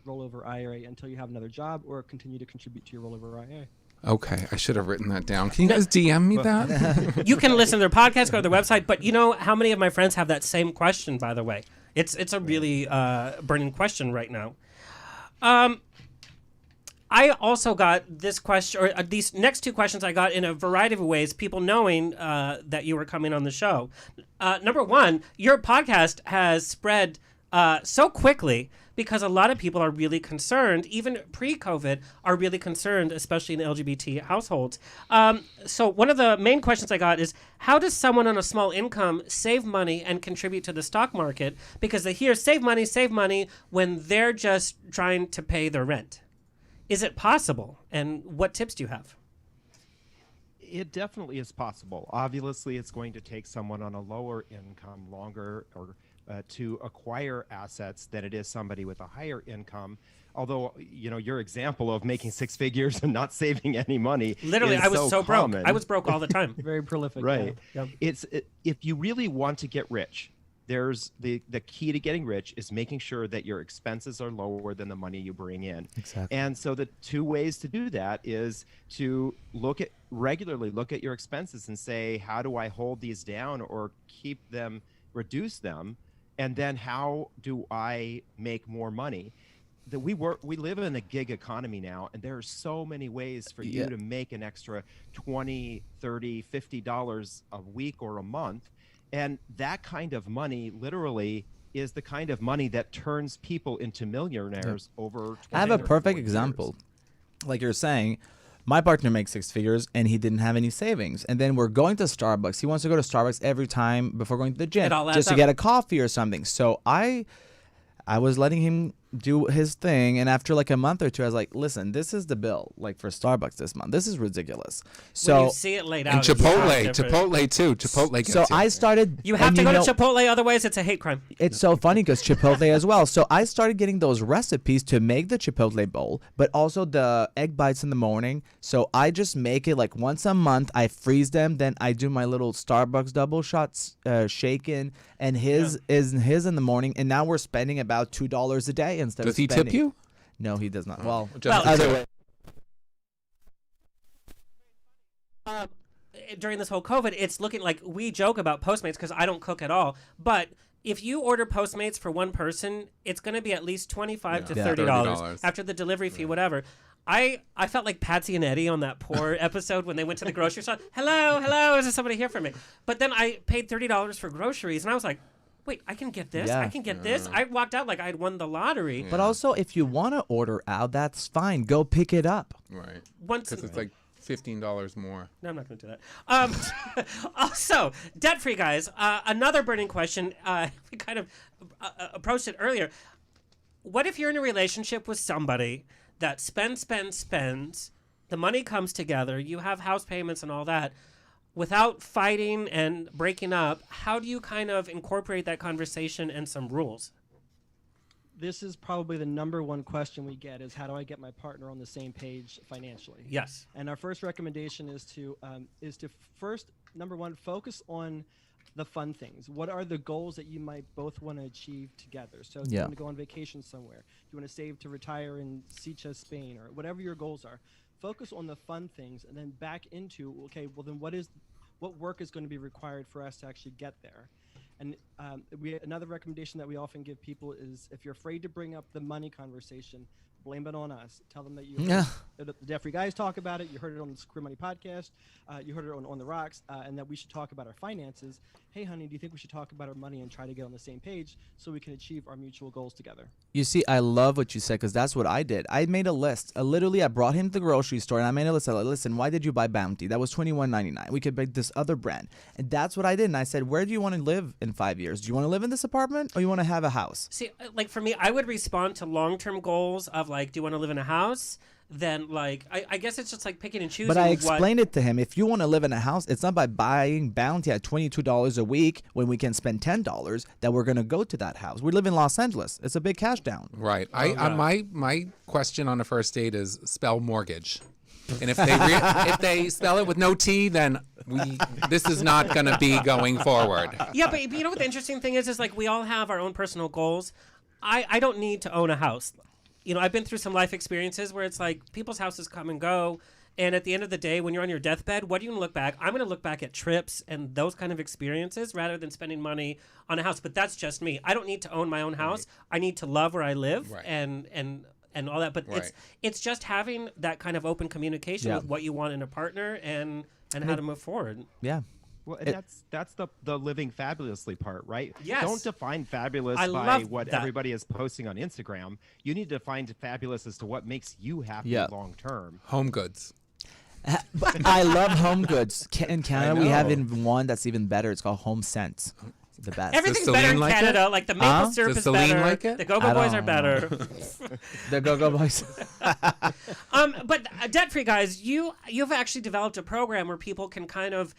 rollover IRA until you have another job or continue to contribute to your rollover IRA. Okay, I should have written that down. Can you guys DM me that? You can listen to their podcast, go to their website, but you know how many of my friends have that same question, by the way? It's a really burning question right now. I also got this question, or these next two questions I got in a variety of ways, people knowing that you were coming on the show. Number one, your podcast has spread so quickly because a lot of people are really concerned, even pre-COVID, are really concerned, especially in LGBT households. So one of the main questions I got is, how does someone on a small income save money and contribute to the stock market? Because they hear save money when they're just trying to pay their rent. Is it possible? And what tips do you have? It definitely is possible. Obviously, it's going to take someone on a lower income longer or to acquire assets than it is somebody with a higher income. Although, you know, your example of making six figures and not saving any money. Literally, I was so broke. common. I was broke all the time. Very prolific. Right. Yeah. If you really want to get rich, there's the key to getting rich is making sure that your expenses are lower than the money you bring in. Exactly. And so the two ways to do that is to regularly look at your expenses and say, how do I hold these down or reduce them? And then how do I make more money? We live in a gig economy now, and there are so many ways for you to make an extra $20, $30, $50 a week or a month. And that kind of money literally is the kind of money that turns people into millionaires over 20 I have a or perfect 40 example. years. Like you're saying, my partner makes six figures and he didn't have any savings. And then we're going to Starbucks. He wants to go to Starbucks every time before going to the gym It all adds just to up. get a coffee or something. So I was letting him do his thing, and after like a month or two, I was like, "Listen, this is the bill like for Starbucks this month. This is ridiculous." So when you see it laid out, And it's so Chipotle different. too. Chipotle gets so you. I started. You have and to go know- to Chipotle, otherwise it's a hate crime. It's so funny because Chipotle as well. So I started getting those recipes to make the Chipotle bowl, but also the egg bites in the morning. So I just make it like once a month. I freeze them, then I do my little Starbucks double shots shaken, and his in the morning. And now we're spending about $2 a day instead Does of he spending. tip you? No, he does not. Well, Just Well, either way. During this whole COVID, it's looking like we joke about Postmates because I don't cook at all. But if you order Postmates for one person, it's going to be at least $25 to Yeah. $30 $30. after the delivery fee, whatever. I felt like Patsy and Eddie on that poor episode when they went to the grocery store. Hello, is there somebody here for me? But then I paid $30 for groceries, and I was like, wait, I can get this? Yeah. I can get this? I walked out like I'd won the lottery. But also, if you want to order out, that's fine. Go pick it up. Right. Once Because it's like $15 more. No, I'm not going to do that. Also, debt-free guys. Another burning question. We kind of approached it earlier. What if you're in a relationship with somebody that spends? The money comes together. You have house payments and all that. Without fighting and breaking up, how do you kind of incorporate that conversation and some rules? This is probably the number one question we get is how do I get my partner on the same page financially? Yes. And our first recommendation is to first, number one, focus on the fun things. What are the goals that you might both want to achieve together? So if you want to go on vacation somewhere, you want to save to retire in Sicha, Spain, or whatever your goals are. Focus on the fun things and then back into, okay, well then what work is going to be required for us to actually get there? And another recommendation that we often give people is if you're afraid to bring up the money conversation, blame it on us. Tell them that you Yeah. heard the Debt-Free Guys talk about it. You heard it on the Queer Money podcast. You heard it on the Rocks, and that we should talk about our finances. Hey, honey, do you think we should talk about our money and try to get on the same page so we can achieve our mutual goals together? You see, I love what you said because that's what I did. I made a list. Literally, I brought him to the grocery store and I made a list. I like, listen, why did you buy Bounty? That was $21.99. We could buy this other brand. And that's what I did. And I said, where do you want to live in 5 years? Do you want to live in this apartment or you want to have a house? See, like for me, I would respond to long-term goals of like, do you want to live in a house? Then like, I guess it's just like picking and choosing. But I explained it to him. If you want to live in a house, it's not by buying Bounty at $22 a week when we can spend $10 that we're going to go to that house. We live in Los Angeles. It's a big cash down. Right. My question on a first date is spell mortgage. And if they spell it with no T, then this is not going to be going forward. Yeah, but you know what the interesting thing is like we all have our own personal goals. I don't need to own a house. You know, I've been through some life experiences where it's like people's houses come and go. And at the end of the day, when you're on your deathbed, what are you going to look back? I'm going to look back at trips and those kind of experiences rather than spending money on a house. But that's just me. I don't need to own my own house. Right. I need to love where I live and all that. But it's just having that kind of open communication with what you want in a partner and how to move forward. Yeah. Well, that's the living fabulously part, right? Yes. Don't define fabulous by what everybody is posting on Instagram. You need to define fabulous as to what makes you happy long term. Home goods. I love home goods. In Canada, we have even one that's even better. It's called Home Scents. The best. Everything's better in Canada. Like the maple syrup is better. Like it? The Go-Go Boys are better. The Go-Go Boys. But debt-free guys, you've actually developed a program where people can kind of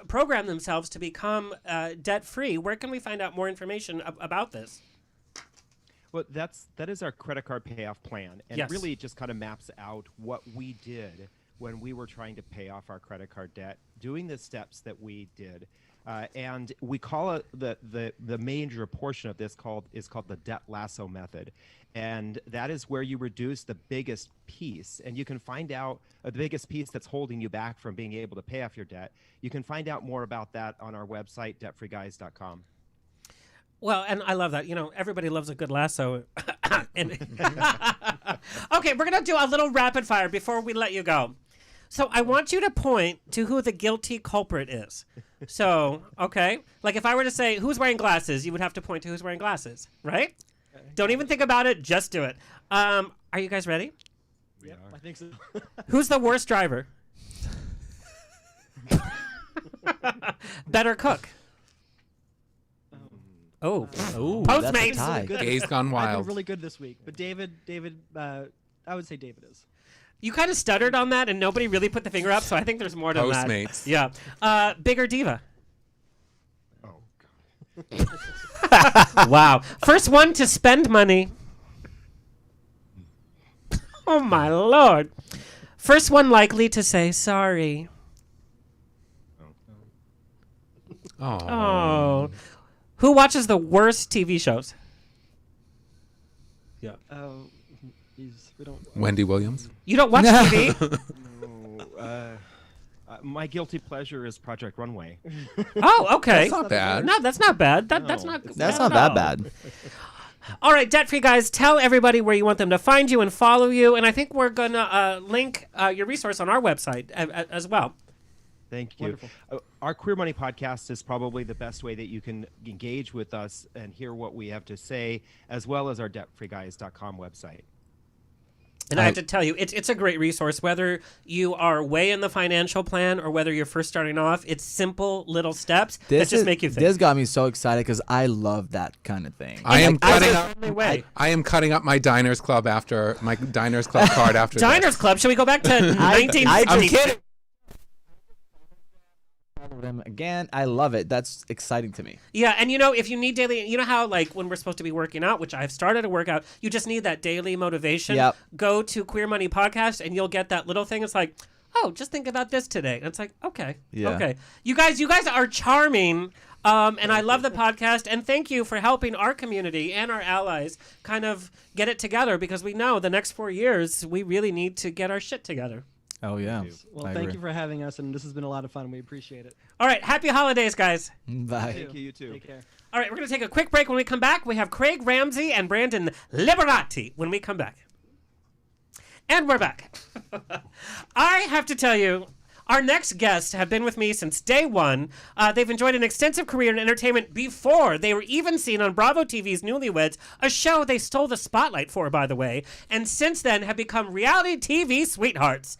program themselves to become debt-free. Where can we find out more information about this? Well, that is our credit card payoff plan, and it really just kind of maps out what we did when we were trying to pay off our credit card debt, doing the steps that we did. And we call it the major portion of this is called the debt lasso method. And that is where you reduce the biggest piece. And you can find out the biggest piece that's holding you back from being able to pay off your debt. You can find out more about that on our website, debtfreeguys.com. Well, and I love that. You know, everybody loves a good lasso. Okay, we're going to do a little rapid fire before we let you go. So I want you to point to who the guilty culprit is. So, okay. Like if I were to say, who's wearing glasses, you would have to point to who's wearing glasses, right? Okay. Don't even think about it. Just do it. Are you guys ready? Yeah, I think so. Who's the worst driver? Better cook? Postmates. Gays gone wild. I've been really good this week. But David, I would say David is. You kind of stuttered on that, and nobody really put the finger up, so I think there's more to that. Postmates. Yeah. Bigger diva? Oh, God. Wow. First one to spend money. Oh, my Lord. First one likely to say sorry. Oh. Who watches the worst TV shows? Yeah. We don't. Wendy Williams. You don't watch TV? No. My guilty pleasure is Project Runway. Oh, okay. That's not bad. No, that's not bad. That's not that bad. All right, debt-free guys, tell everybody where you want them to find you and follow you. And I think we're going to link your resource on our website as well. Thank you. Our Queer Money podcast is probably the best way that you can engage with us and hear what we have to say, as well as our debtfreeguys.com website. And I have to tell you, it's a great resource, whether you are way in the financial plan or whether you're first starting off. It's simple little steps that just make you think. This got me so excited because I love that kind of thing. I am cutting up my Diners Club card after Diners this. Club? Should we go back to 1960? I'm kidding. Again, I love it. That's exciting to me. Yeah, and you know, if you need daily, you know how like when we're supposed to be working out, which I've started to work out, you just need that daily motivation. Yep. Go to Queer Money Podcast and you'll get that little thing. It's like, oh, just think about this today. And it's like, okay. You guys are charming. And I love the podcast, and thank you for helping our community and our allies kind of get it together, because we know the next 4 years we really need to get our shit together. Oh, yeah. Well, thank you for having us, and this has been a lot of fun. We appreciate it. All right. Happy holidays, guys. Bye. Thank you, you too. Take care. All right. We're going to take a quick break. When we come back, we have Craig Ramsay and Brandon Liberati when we come back. And we're back. I have to tell you, our next guests have been with me since day one. They've enjoyed an extensive career in entertainment before they were even seen on Bravo TV's Newlyweds, a show they stole the spotlight for, by the way, and since then have become reality TV sweethearts.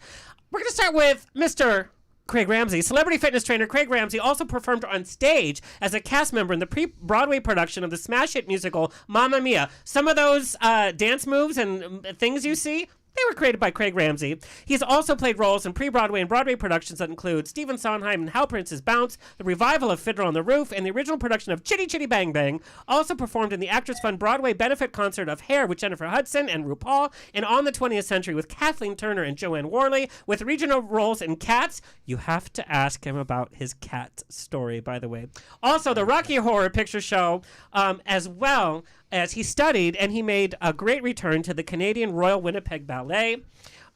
We're going to start with Mr. Craig Ramsay. Celebrity fitness trainer Craig Ramsay also performed on stage as a cast member in the pre-Broadway production of the smash hit musical Mamma Mia. Some of those dance moves and things you see, they were created by Craig Ramsay. He's also played roles in pre-Broadway and Broadway productions that include Stephen Sondheim and How Princes Bounce, the revival of Fiddler on the Roof, and the original production of Chitty Chitty Bang Bang. Also performed in the Actors Fund Broadway benefit concert of Hair with Jennifer Hudson and RuPaul, and On the 20th Century with Kathleen Turner and Joanne Worley, with regional roles in Cats. You have to ask him about his cat story, by the way. Also, the Rocky Horror Picture Show, as well as he studied, and he made a great return to the Canadian Royal Winnipeg Ballet.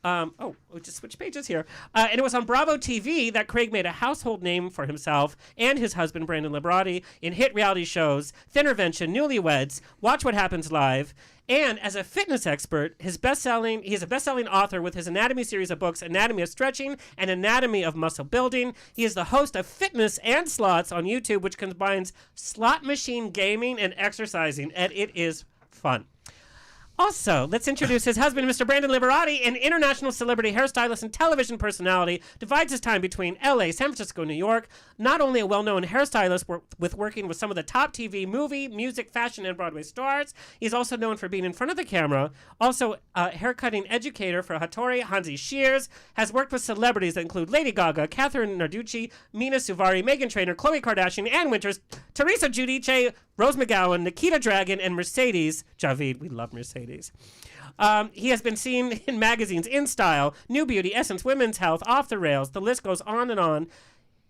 We'll just switch pages here. And it was on Bravo TV that Craig made a household name for himself and his husband, Brandon Liberati, in hit reality shows, Thinnervention, Newlyweds, Watch What Happens Live, and as a fitness expert, he's a best-selling author with his anatomy series of books, Anatomy of Stretching and Anatomy of Muscle Building. He is the host of Fitness and Slots on YouTube, which combines slot machine gaming and exercising, and it is fun. Also, let's introduce his husband, Mr. Brandon Liberati, an international celebrity hairstylist and television personality, divides his time between LA, San Francisco, New York. Not only a well-known hairstylist with working with some of the top TV, movie, music, fashion, and Broadway stars, he's also known for being in front of the camera. Also, a haircutting educator for Hattori Hansi Shears, has worked with celebrities that include Lady Gaga, Catherine Narducci, Mina Suvari, Meghan Trainor, Khloe Kardashian, Ann Winters, Teresa Giudice, Rose McGowan, Nikita Dragon, and Mercedes Javid. We love Mercedes. He has been seen in magazines InStyle, New Beauty, Essence, Women's Health, Off the Rails. The list goes on and on.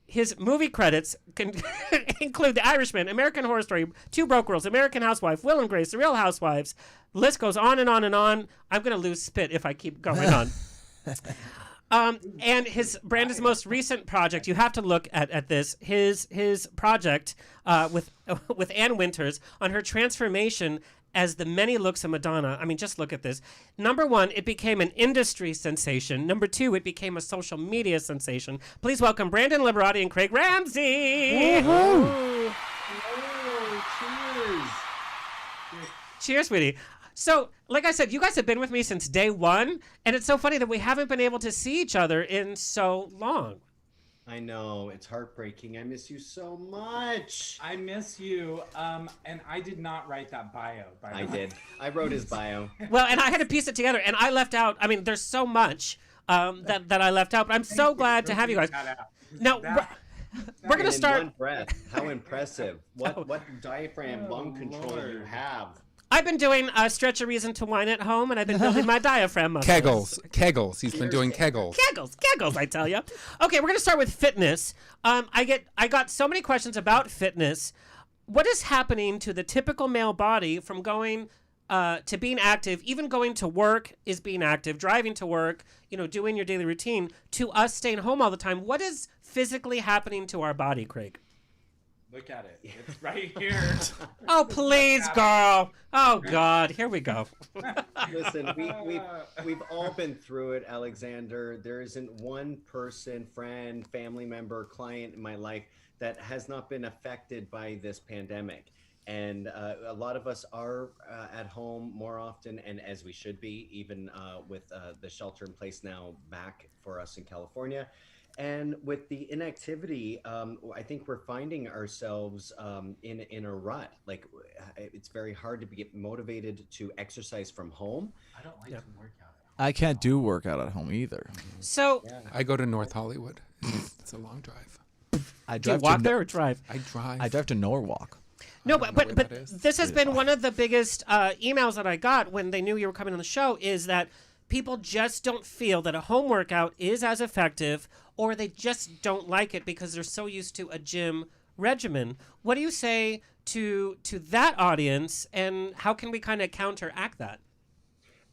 His movie credits can include The Irishman, American Horror Story, Two Broke Girls, American Housewife, Will and Grace, The Real Housewives. The list goes on and on and on. I'm going to lose spit if I keep going on. And Brandon's most recent project, you have to look at this, his project with Ann Winters on her transformation as the many looks of Madonna. I mean, just look at this. Number one, it became an industry sensation. Number two, it became a social media sensation. Please welcome Brandon Liberati and Craig Ramsay. Woohoo! Cheers. Cheers, sweetie. So, like I said, you guys have been with me since day one, and it's so funny that we haven't been able to see each other in so long. I know, it's heartbreaking. I miss you so much. I miss you, and I did not write that bio, by the way. I did. I wrote his bio. Well, and I had to piece it together, and I left out, I mean, there's so much that I left out, but I'm so glad to have you guys. Now, we're going to start. In one breath. How impressive. What diaphragm lung control you have. I've been doing Stretch a Reason to Whine at home, and I've been building my diaphragm muscles. Kegels. He's been doing Kegels. Kegels, I tell you. Okay, we're going to start with fitness. I got so many questions about fitness. What is happening to the typical male body from going to being active, even going to work is being active, driving to work, doing your daily routine, to us staying home all the time? What is physically happening to our body, Craig? Look at it. It's right here. Oh, please, girl. Oh, God. Here we go. Listen, we've all been through it, Alexander. There isn't one person, friend, family member, client in my life that has not been affected by this pandemic. And a lot of us are at home more often, and as we should be, even with the shelter in place now back for us in California. And with the inactivity, I think we're finding ourselves in a rut. Like, it's very hard to get motivated to exercise from home. I don't like to work out. I can't do workout at home either. So I go to North Hollywood. It's a long drive. Do you walk there or drive? I drive. I drive to Norwalk. No, but this has been one of the biggest emails that I got when they knew you were coming on the show, is that people just don't feel that a home workout is as effective, or they just don't like it because they're so used to a gym regimen. What do you say to that audience, and how can we kind of counteract that?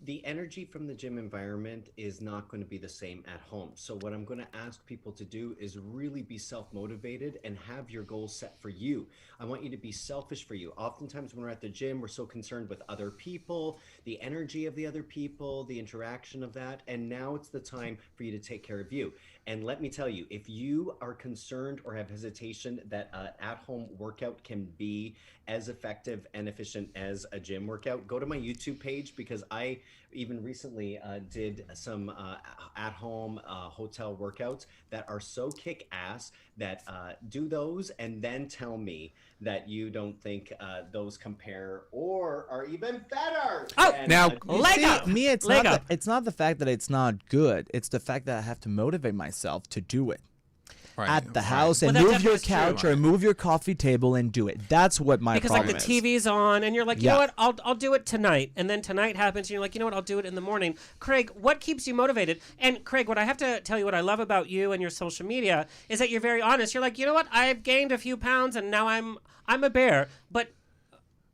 The energy from the gym environment is not going to be the same at home. So what I'm going to ask people to do is really be self-motivated and have your goals set for you. I want you to be selfish for you. Oftentimes when we're at the gym, we're so concerned with other people, the energy of the other people, the interaction of that. And now it's the time for you to take care of you. And let me tell you, if you are concerned or have hesitation that an at-home workout can be as effective and efficient as a gym workout, go to my YouTube page, because I even recently did some at-home hotel workouts that are so kick-ass that do those and then tell me that you don't think those compare or are even better. Now, me, it's not the fact that it's not good. It's the fact that I have to motivate myself to do it. At the house and move your couch or move your coffee table and do it. That's what my problem is. Because like the TV's on and you're like, you know what, I'll do it tonight. And then tonight happens and you're like, you know what, I'll do it in the morning. Craig, what keeps you motivated? And Craig, what I have to tell you, what I love about you and your social media is that you're very honest. You're like, you know what, I've gained a few pounds and now I'm a bear. But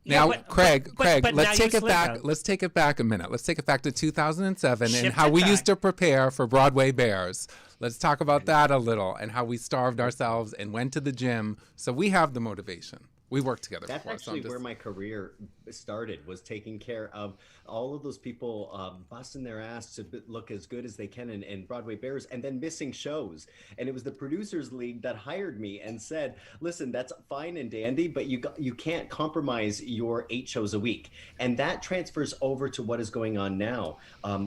now, Craig, but let's now take it back. out. Let's take it back a minute. Let's take it back to 2007 and Shift how it we back. used to prepare for Broadway Bears. Let's talk about that a little and how we starved ourselves and went to the gym. So we have the motivation. We worked together That's before. actually where my career started, was taking care of all of those people busting their ass to look as good as they can in Broadway Bears and then missing shows. And it was the Producers League that hired me and said, listen, that's fine and dandy, but you can't compromise your 8 shows a week. And that transfers over to what is going on now.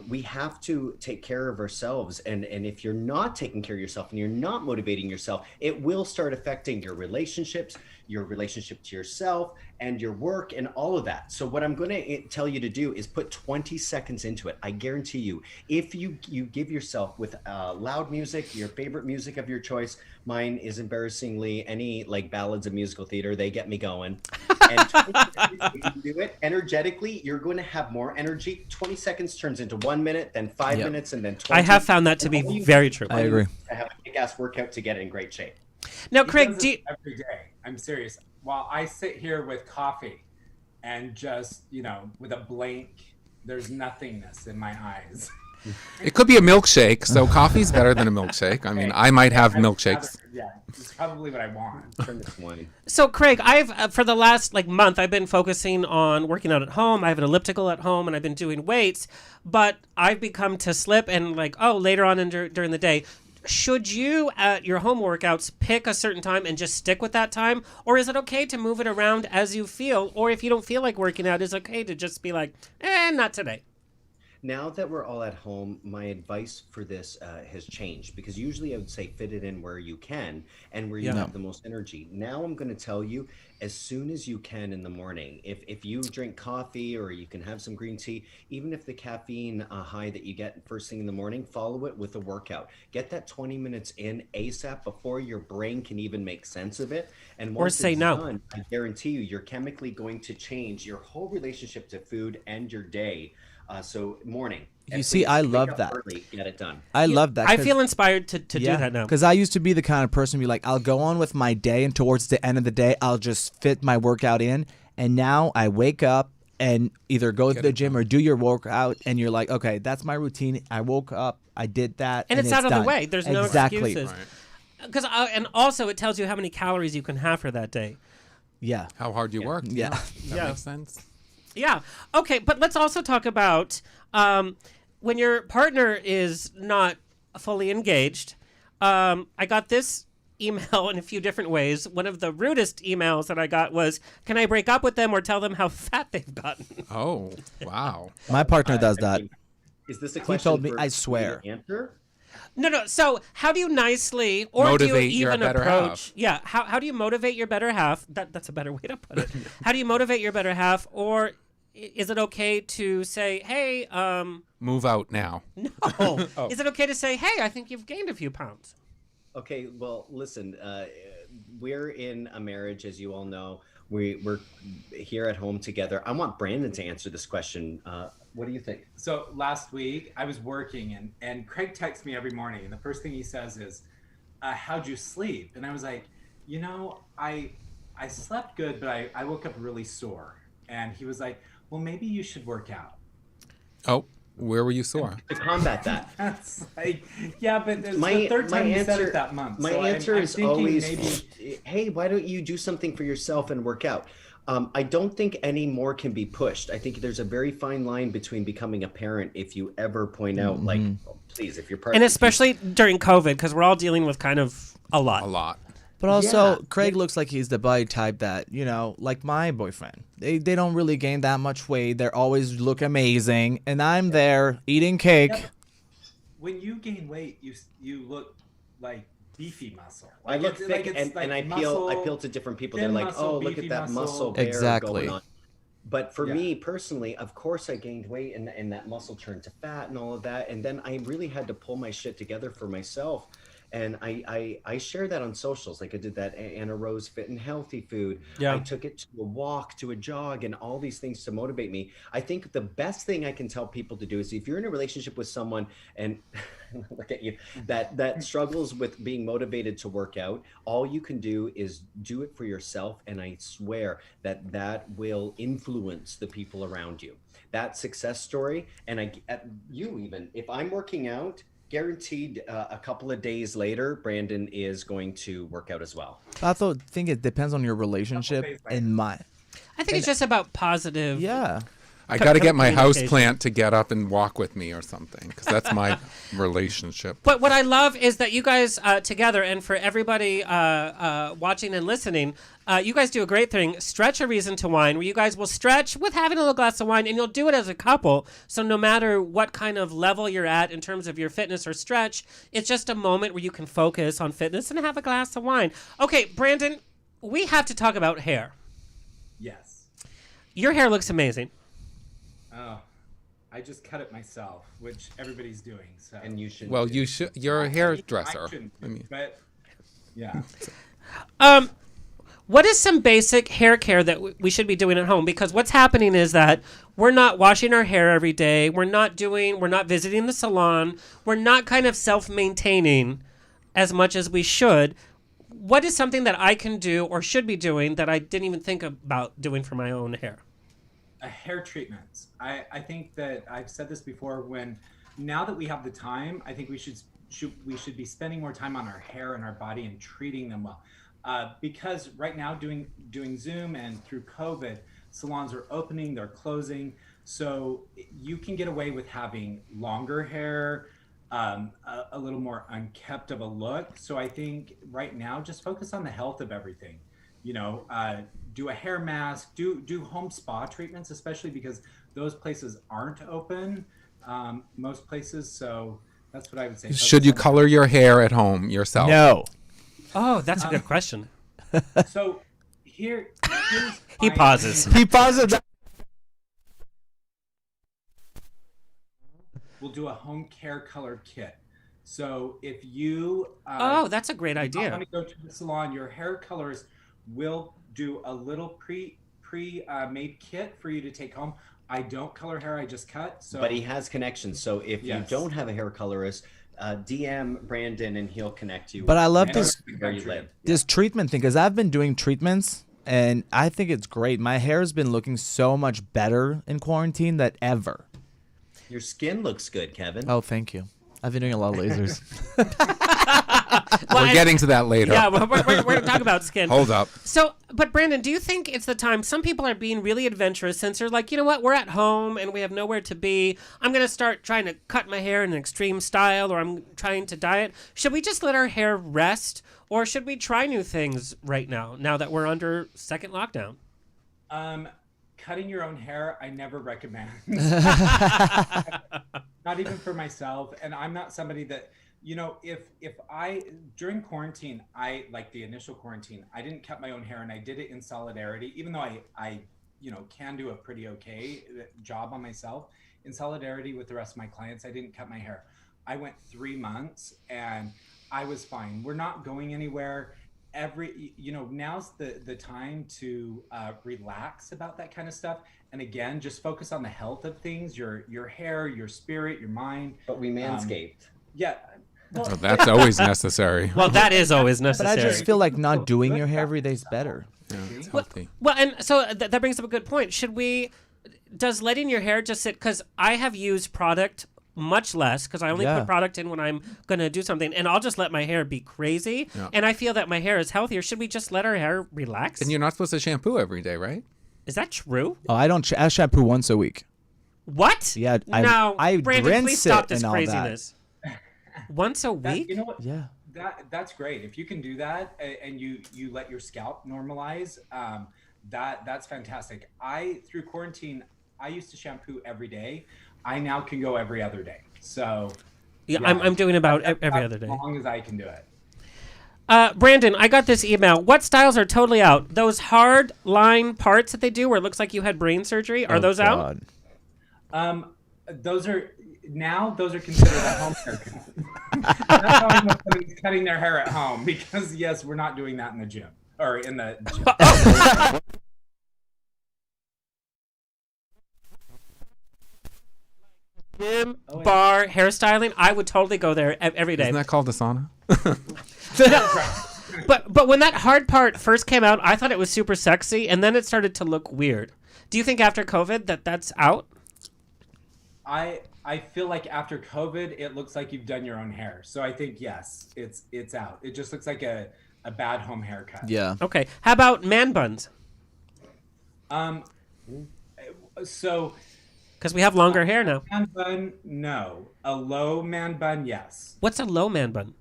We have to take care of ourselves. And if you're not taking care of yourself and you're not motivating yourself, it will start affecting your relationships, your relationship to yourself and your work and all of that. So what I'm going to tell you to do is put 20 seconds into it. I guarantee you, if you give yourself with loud music, your favorite music of your choice, mine is embarrassingly any like ballads of musical theater, they get me going. And 20 seconds, if you do it energetically, you're going to have more energy. 20 seconds turns into 1 minute, then 5 minutes, and then 20. I have found that to be very true. I agree. To have a kick-ass workout to get in great shape. Now, He Craig, does it every day. I'm serious. While I sit here with coffee and just, with a blank, there's nothingness in my eyes. It could be a milkshake, so coffee's better than a milkshake. I mean, I might have milkshakes. Yeah, it's probably what I want. Turn this one. So, Craig, I've for the last month, I've been focusing on working out at home. I have an elliptical at home, and I've been doing weights. But I've become to slip and later on during the day. Should you, at your home workouts, pick a certain time and just stick with that time? Or is it okay to move it around as you feel? Or if you don't feel like working out, is it okay to just be like, not today? Now that we're all at home, my advice for this has changed, because usually I would say fit it in where you can and where you have the most energy. Now I'm going to tell you, as soon as you can in the morning, if you drink coffee or you can have some green tea, even if the caffeine high that you get first thing in the morning, follow it with a workout. Get that 20 minutes in ASAP before your brain can even make sense of it. And once say it's no. done, I guarantee you're chemically going to change your whole relationship to food and your day. So morning. You see, I love that. Early, get it done. I love that. I feel inspired to do that now. Because I used to be the kind of person to be like, I'll go on with my day, and towards the end of the day, I'll just fit my workout in. And now I wake up and either go to the gym or do your workout, and you're like, okay, that's my routine. I woke up, I did that, and it's out of done. the way. There's no excuses. Because and also it tells you how many calories you can have for that day. Yeah. How hard you work. Yeah. That makes sense. Yeah. Okay, but let's also talk about when your partner is not fully engaged. I got this email in a few different ways. One of the rudest emails that I got was, can I break up with them or tell them how fat they've gotten? Oh, wow. My partner does that. Is this a He question? told me, for I swear. me to answer? No. So how do you nicely, or Motivate do you your even better approach? half. Yeah. How do you motivate your better half? That's a better way to put it. How do you motivate your better half, or is it okay to say, hey, Move out now. No. Oh. Is it okay to say, hey, I think you've gained a few pounds? Okay, well, listen, we're in a marriage, as you all know. We're here at home together. I want Brandon to answer this question. What do you think? So last week I was working and Craig texts me every morning, and the first thing he says is, how'd you sleep? And I was like, I slept good, but I woke up really sore. And he was like, well, maybe you should work out. Oh, where were you sore? To combat that. That's like, yeah, but it's the third time you said it that month. My so answer I'm is thinking always, maybe... hey, why don't you do something for yourself and work out? I don't think any more can be pushed. I think there's a very fine line between becoming a parent if you ever point out, like, oh, please, if you're part and especially during COVID, because we're all dealing with kind of a lot. A lot. But also, Craig looks like he's the body type that, like my boyfriend. They don't really gain that much weight. They always look amazing. And I'm there eating cake. Yeah, when you gain weight, you look like beefy muscle. I look thick, and I appeal to different people. They're like, oh, look at that muscle bear going on. But for me personally, of course, I gained weight, and that muscle turned to fat and all of that. And then I really had to pull my shit together for myself. And I share that on socials. Like I did that Anna Rose Fit and Healthy Food. Yeah. I took it to a walk, to a jog, and all these things to motivate me. I think the best thing I can tell people to do is if you're in a relationship with someone and look at you, that struggles with being motivated to work out, all you can do is do it for yourself. And I swear that will influence the people around you. That success story, and you even, if I'm working out, guaranteed a couple of days later, Brandon is going to work out as well. I think it depends on your relationship and my. I think it's just about positive. Yeah. I got to get my house plant to get up and walk with me or something, because that's my relationship. But what I love is that you guys together, and for everybody watching and listening, you guys do a great thing, Stretch a Reason to Wine, where you guys will stretch with having a little glass of wine, and you'll do it as a couple. So no matter what kind of level you're at in terms of your fitness or stretch, it's just a moment where you can focus on fitness and have a glass of wine. Okay, Brandon, we have to talk about hair. Yes. Your hair looks amazing. Oh, I just cut it myself, which everybody's doing. So. And you should. Well, you should. You're a hairdresser. But yeah. What is some basic hair care that we should be doing at home? Because what's happening is that we're not washing our hair every day. We're not visiting the salon. We're not kind of self-maintaining as much as we should. What is something that I can do or should be doing that I didn't even think about doing for my own hair? Hair treatments. I think that I've said this before. Now that we have the time, I think we should be spending more time on our hair and our body and treating them well. Because right now doing Zoom and through COVID, salons are opening, they're closing. So you can get away with having longer hair, a little more unkept of a look. So I think right now, just focus on the health of everything. Do a hair mask, do home spa treatments, especially because those places aren't open, most places. So that's what I would say. Should you color your hair at home yourself? No. Oh, that's a good question. So here's he pauses. He pauses. We'll do a home care color kit. So if you that's a great idea. Want to go to the salon, your hair colorist will do a little pre-made kit for you to take home. I don't color hair, I just cut. So, but he has connections. So if you don't have a hair colorist, DM Brandon and he'll connect you. But I love where you live. This treatment thing, because I've been doing treatments and I think it's great. My hair's been looking so much better in quarantine than ever. Your skin looks good, Kevin. Oh, thank you. I've been doing a lot of lasers. We're getting to that later. Yeah, we're going to talk about skin. Hold up. So, but Brandon, do you think it's the time? Some people are being really adventurous since they're like, you know what, we're at home and we have nowhere to be. I'm going to start trying to cut my hair in an extreme style, or I'm trying to diet. Should we just let our hair rest, or should we try new things right now that we're under second lockdown? Cutting your own hair, I never recommend. Not even for myself. And I'm not somebody that, if I, during quarantine, like the initial quarantine, I didn't cut my own hair, and I did it in solidarity, even though I can do a pretty okay job on myself. In solidarity with the rest of my clients, I didn't cut my hair. I went 3 months and I was fine. We're not going anywhere. Now's the time to relax about that kind of stuff, and again, just focus on the health of things, your hair, your spirit, your mind. But we manscaped. Yeah. Well, that's always necessary. Well, that is always necessary. But I just feel like not doing your hair every day is better. Yeah, it's healthy. Well, and so that brings up a good point. Should we does letting your hair just sit, because I have used product much less, because I only put product in when I'm going to do something, and I'll just let my hair be crazy, and I feel that my hair is healthier. Should we just let our hair relax? And you're not supposed to shampoo every day, right? Is that true? Oh, I don't. I shampoo once a week. What? Yeah, I Brandon, rinse please stop it this and all craziness. Once a week? You know what? Yeah. That's great. If you can do that and you let your scalp normalize, that's fantastic. Through quarantine, I used to shampoo every day. I now can go every other day. So yeah, I'm doing about every other day. As long as I can do it. Brandon, I got this email. What styles are totally out? Those hard line parts that they do where it looks like you had brain surgery, are those out? Those are considered a home haircut. That's how I know somebody's cutting their hair at home, because yes, we're not doing that in the gym or in the gym. Gym, bar, hairstyling, I would totally go there every day. Isn't that called a sauna? But when that hard part first came out, I thought it was super sexy, and then it started to look weird. Do you think after COVID that's out? I feel like after COVID, it looks like you've done your own hair. So I think, yes, it's out. It just looks like a bad home haircut. Yeah. Okay. How about man buns? So... Because we have longer hair now. Man bun, no. A low man bun, yes. What's a low man bun?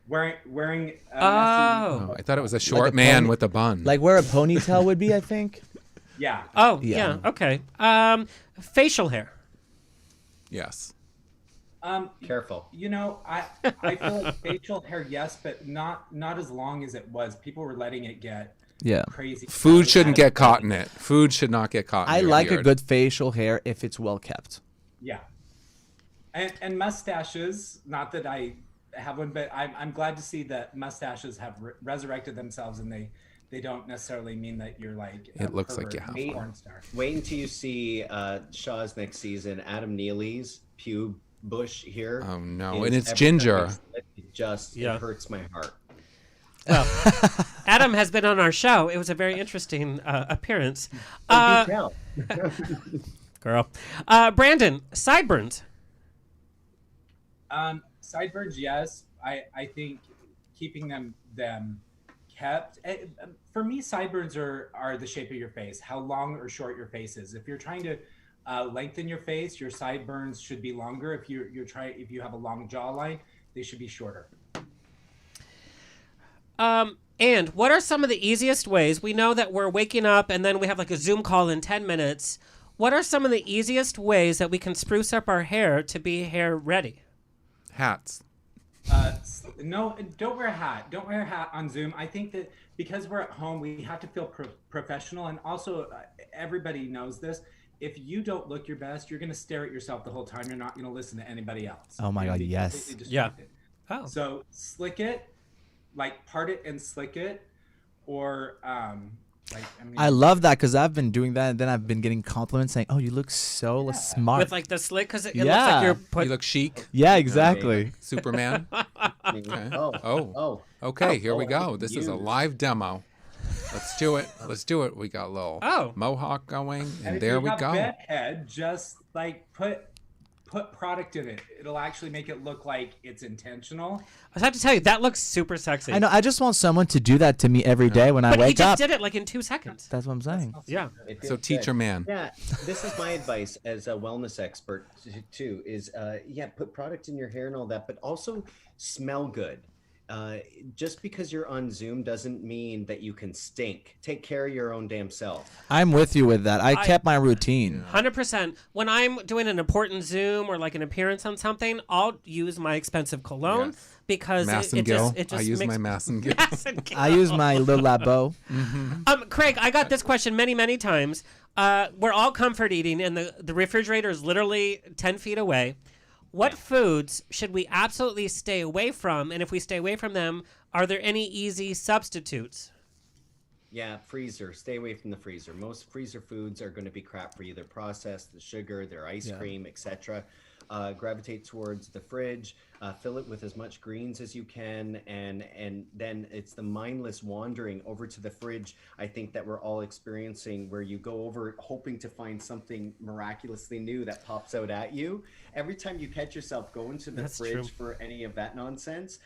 Wearing I thought it was a short man with a bun. Like where a ponytail would be, I think. Yeah. Oh, yeah. Okay. Facial hair. Yes. Careful. You know, I feel like facial hair, yes, but not as long as it was. People were letting it get crazy. Food shouldn't get caught in it. Food should not get caught in I your like beard. a good facial hair if it's well kept. Yeah. And mustaches, not that I have one, but I'm glad to see that mustaches have resurrected themselves, and they don't necessarily mean that you're like it looks like you have a porn star. Wait until you see Shaw's next season. Adam Neely's pube bush here. Oh no, and it's ginger. It hurts my heart. Well, Adam has been on our show. It was a very interesting appearance. Girl. Brandon, sideburns. Sideburns, yes. I think keeping them kept. For me, sideburns are the shape of your face, how long or short your face is. If you're trying to lengthen your face, your sideburns should be longer. If you have a long jawline, they should be shorter. And what are some of the easiest ways? We know that we're waking up and then we have like a Zoom call in 10 minutes. What are some of the easiest ways that we can spruce up our hair to be hair ready? Hats. No, don't wear a hat. Don't wear a hat on Zoom. I think that because we're at home, we have to feel professional. And also, everybody knows this. If you don't look your best, you're going to stare at yourself the whole time. You're not going to listen to anybody else. Oh my God, yes. Yeah. Oh. So slick it, like part it and slick it, or I love that because I've been doing that, and then I've been getting compliments saying, "Oh, you look so smart." With like the slick, because it looks like you're you look chic. Yeah, exactly. Superman. Okay. Okay, here we go. This is a live demo. Let's do it. We got a little mohawk going, and there we go. Bedhead, just like put product in it. It'll actually make it look like it's intentional. I have to tell you, that looks super sexy. I know. I just want someone to do that to me every day when I wake up. But he just did it like in 2 seconds. That's what I'm saying. Yeah. So teacher man. Yeah, this is my advice as a wellness expert too. Is put product in your hair and all that, but also smell good. Just because you're on Zoom doesn't mean that you can stink. Take care of your own damn self. I'm with you with that. I kept my routine. 100%. When I'm doing an important Zoom or like an appearance on something, I'll use my expensive cologne because it just I use my Mass and Gill. I use my Le Labo. Craig, I got this question many, many times. We're all comfort eating, and the refrigerator is literally 10 feet away. What foods should we absolutely stay away from? And if we stay away from them, are there any easy substitutes? Yeah, freezer. Stay away from the freezer. Most freezer foods are going to be crap for you. They're processed, the sugar, their ice cream, etc. Gravitate towards the fridge. Fill it with as much greens as you can, and then it's the mindless wandering over to the fridge, I think, that we're all experiencing, where you go over hoping to find something miraculously new that pops out at you. Every time you catch yourself going to the fridge for any of that nonsense,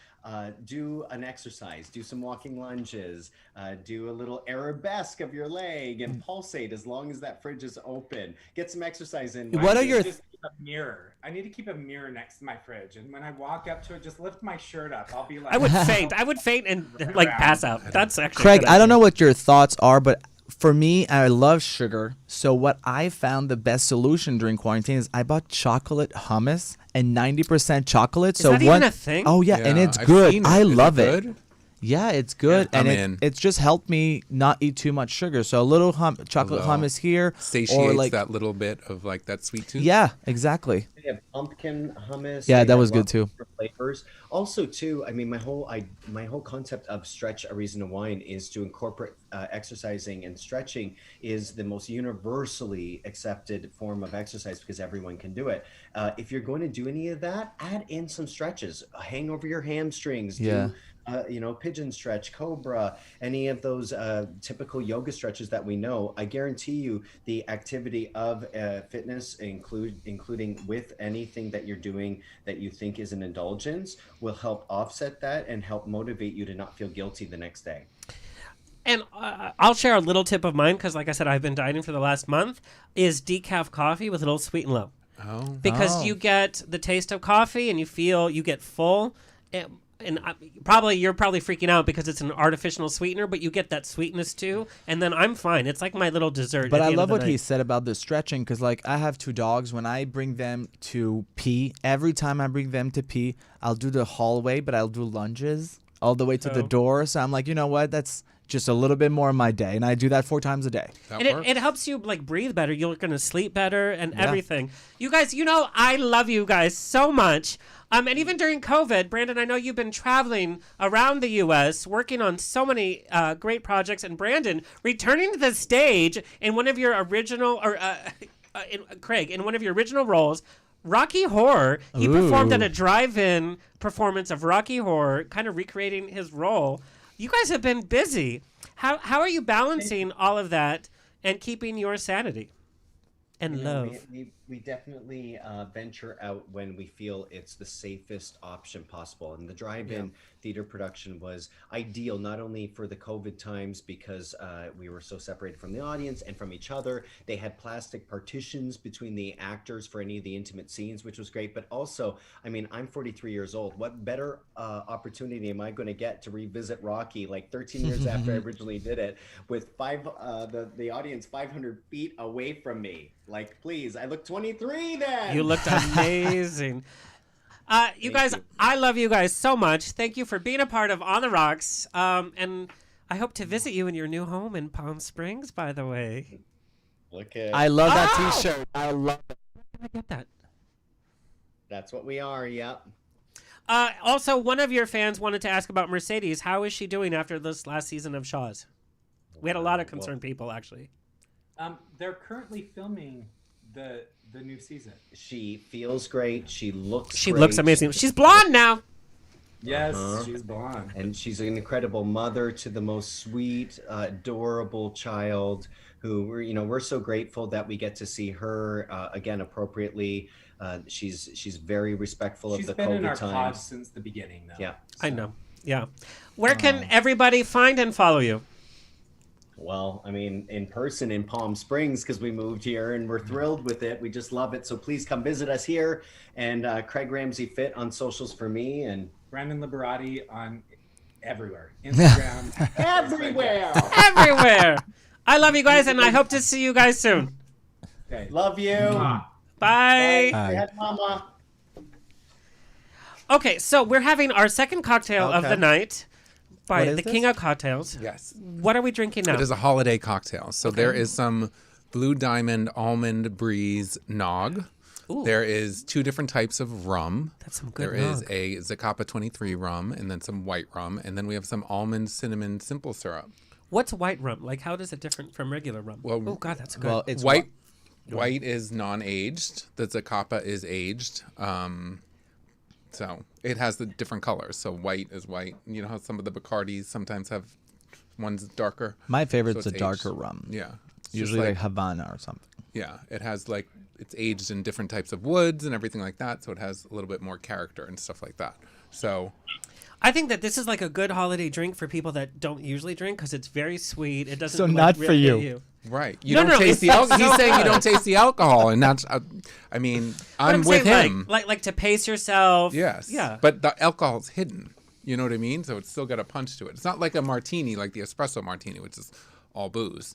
do an exercise, do some walking lunges, do a little arabesque of your leg, and pulsate as long as that fridge is open. Get some exercise in. What are your Just keep a mirror. I need to keep a mirror next to my fridge, and when I walk up to it, just lift my shirt up. I'll be like, I would faint. I would faint and like pass out. That's actually Craig, I don't know what your thoughts are, but for me, I love sugar. So what I found the best solution during quarantine is I bought chocolate hummus and 90% chocolate. Is that even a thing? Oh yeah, and it's I've good. seen it. I Is love it it. good? Yeah, it's good, I'm and in. it's just helped me not eat too much sugar. So a little chocolate hummus here, Satiates or like that little bit of like that sweet tooth. yeah, exactly. They have pumpkin hummus. Yeah, they that have was good lots of too. different Flavors. Also, too, I mean, my whole concept of stretch a reason to wine is to incorporate exercising and stretching is the most universally accepted form of exercise because everyone can do it. If you're going to do any of that, add in some stretches. Hang over your hamstrings. Yeah. Do pigeon stretch, cobra, any of those typical yoga stretches that we know. I guarantee you the activity of fitness, including with anything that you're doing that you think is an indulgence, will help offset that and help motivate you to not feel guilty the next day. And I'll share a little tip of mine because, like I said, I've been dieting for the last month, is decaf coffee with a little sweet and low. Oh. Because you get the taste of coffee and you get full. And you're probably freaking out because it's an artificial sweetener, but you get that sweetness too. And then I'm fine. It's like my little dessert. But at I the love end of what the he night. said about the stretching because, like, I have 2 dogs. When I bring them to pee, every time I bring them to pee, I'll do the hallway, but I'll do lunges all the way to the door. So I'm like, you know what? That's just a little bit more of my day, and I do that 4 times a day. And it helps you like breathe better. You're going to sleep better and everything. You guys, I love you guys so much. And even during COVID, Brandon, I know you've been traveling around the U.S., working on so many great projects. And Brandon, returning to the stage in one of your original, Craig, in one of your original roles, Rocky Horror. He performed at a drive-in performance of Rocky Horror, kind of recreating his role. You guys have been busy. How are you balancing all of that and keeping your sanity and love? We definitely venture out when we feel it's the safest option possible. And the drive-in theater production was ideal, not only for the COVID times because we were so separated from the audience and from each other. They had plastic partitions between the actors for any of the intimate scenes, which was great. But also, I mean, I'm 43 years old. What better opportunity am I going to get to revisit Rocky like 13 years after I originally did it with the audience 500 feet away from me? Like, please, I look 23 then. You looked amazing. You guys, I love you guys so much. Thank you for being a part of On the Rocks. And I hope to visit you in your new home in Palm Springs, by the way. I love that T-shirt. I love it. Where can I get that? That's what we are, yep. Also, one of your fans wanted to ask about Mercedes. How is she doing after this last season of Shaw's? We had a lot of concerned people, actually. They're currently filming the new season. She feels great. She looks She great. looks amazing. She's blonde now. Yes, she's blonde. And she's an incredible mother to the most sweet, adorable child who we're so grateful that we get to see her again appropriately. She's very respectful of the COVID times. She's been in our pod since the beginning, though. Yeah. So. I know. Yeah. Where can everybody find and follow you? Well, I mean, in person in Palm Springs because we moved here and we're thrilled with it. We just love it. So please come visit us here. And Craig Ramsay Fit on socials for me and Brandon Liberati on everywhere. Instagram. everywhere. Everywhere. I love you guys and I hope to see you guys soon. Okay. Love you. Bye. Bye. Mama. Okay, so we're having our second cocktail of the night by What is the this? King of Cocktails. Yes. What are we drinking now? It is a holiday cocktail. So there is some Blue Diamond Almond Breeze Nog. Ooh. There is 2 different types of rum. That's some good There is nog. a Zacapa 23 rum and then some white rum. And then we have some almond cinnamon simple syrup. What's white rum? Like, how does it different from regular rum? Well, oh, God, that's good. Well, it's White is non-aged. The Zacapa is aged. So it has the different colors. So white is white. You know how some of the Bacardis sometimes have one's darker. My favorite's So the it's darker aged. rum. Yeah. It's Usually just like Havana or something. Yeah, it has like it's aged in different types of woods and everything like that, so it has a little bit more character and stuff like that. So I think that this is like a good holiday drink for people that don't usually drink because it's very sweet. It doesn't. So like, not for really you. get you. Right. You No, don't no, taste it's the alcohol. so He's saying you good. don't taste the alcohol, and that's. I mean, But I'm with saying, him. Like to pace yourself. Yes. Yeah. But the alcohol's hidden. You know what I mean? So it's still got a punch to it. It's not like a martini, like the espresso martini, which is all booze.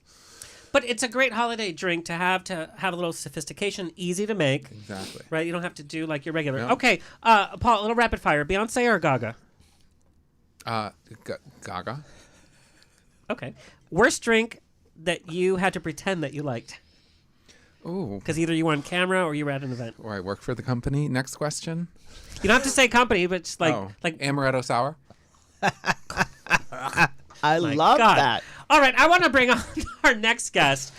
But it's a great holiday drink to have a little sophistication, easy to make. Exactly. Right? You don't have to do like your regular. Yeah. Okay, Paul, a little rapid fire. Beyonce or Gaga? Gaga. Okay. Worst drink that you had to pretend that you liked? Ooh. Because either you were on camera or you were at an event. Or I work for the company. Next question. You don't have to say company, but just like amaretto sour. I My love God. that. All right, I want to bring on our next guest.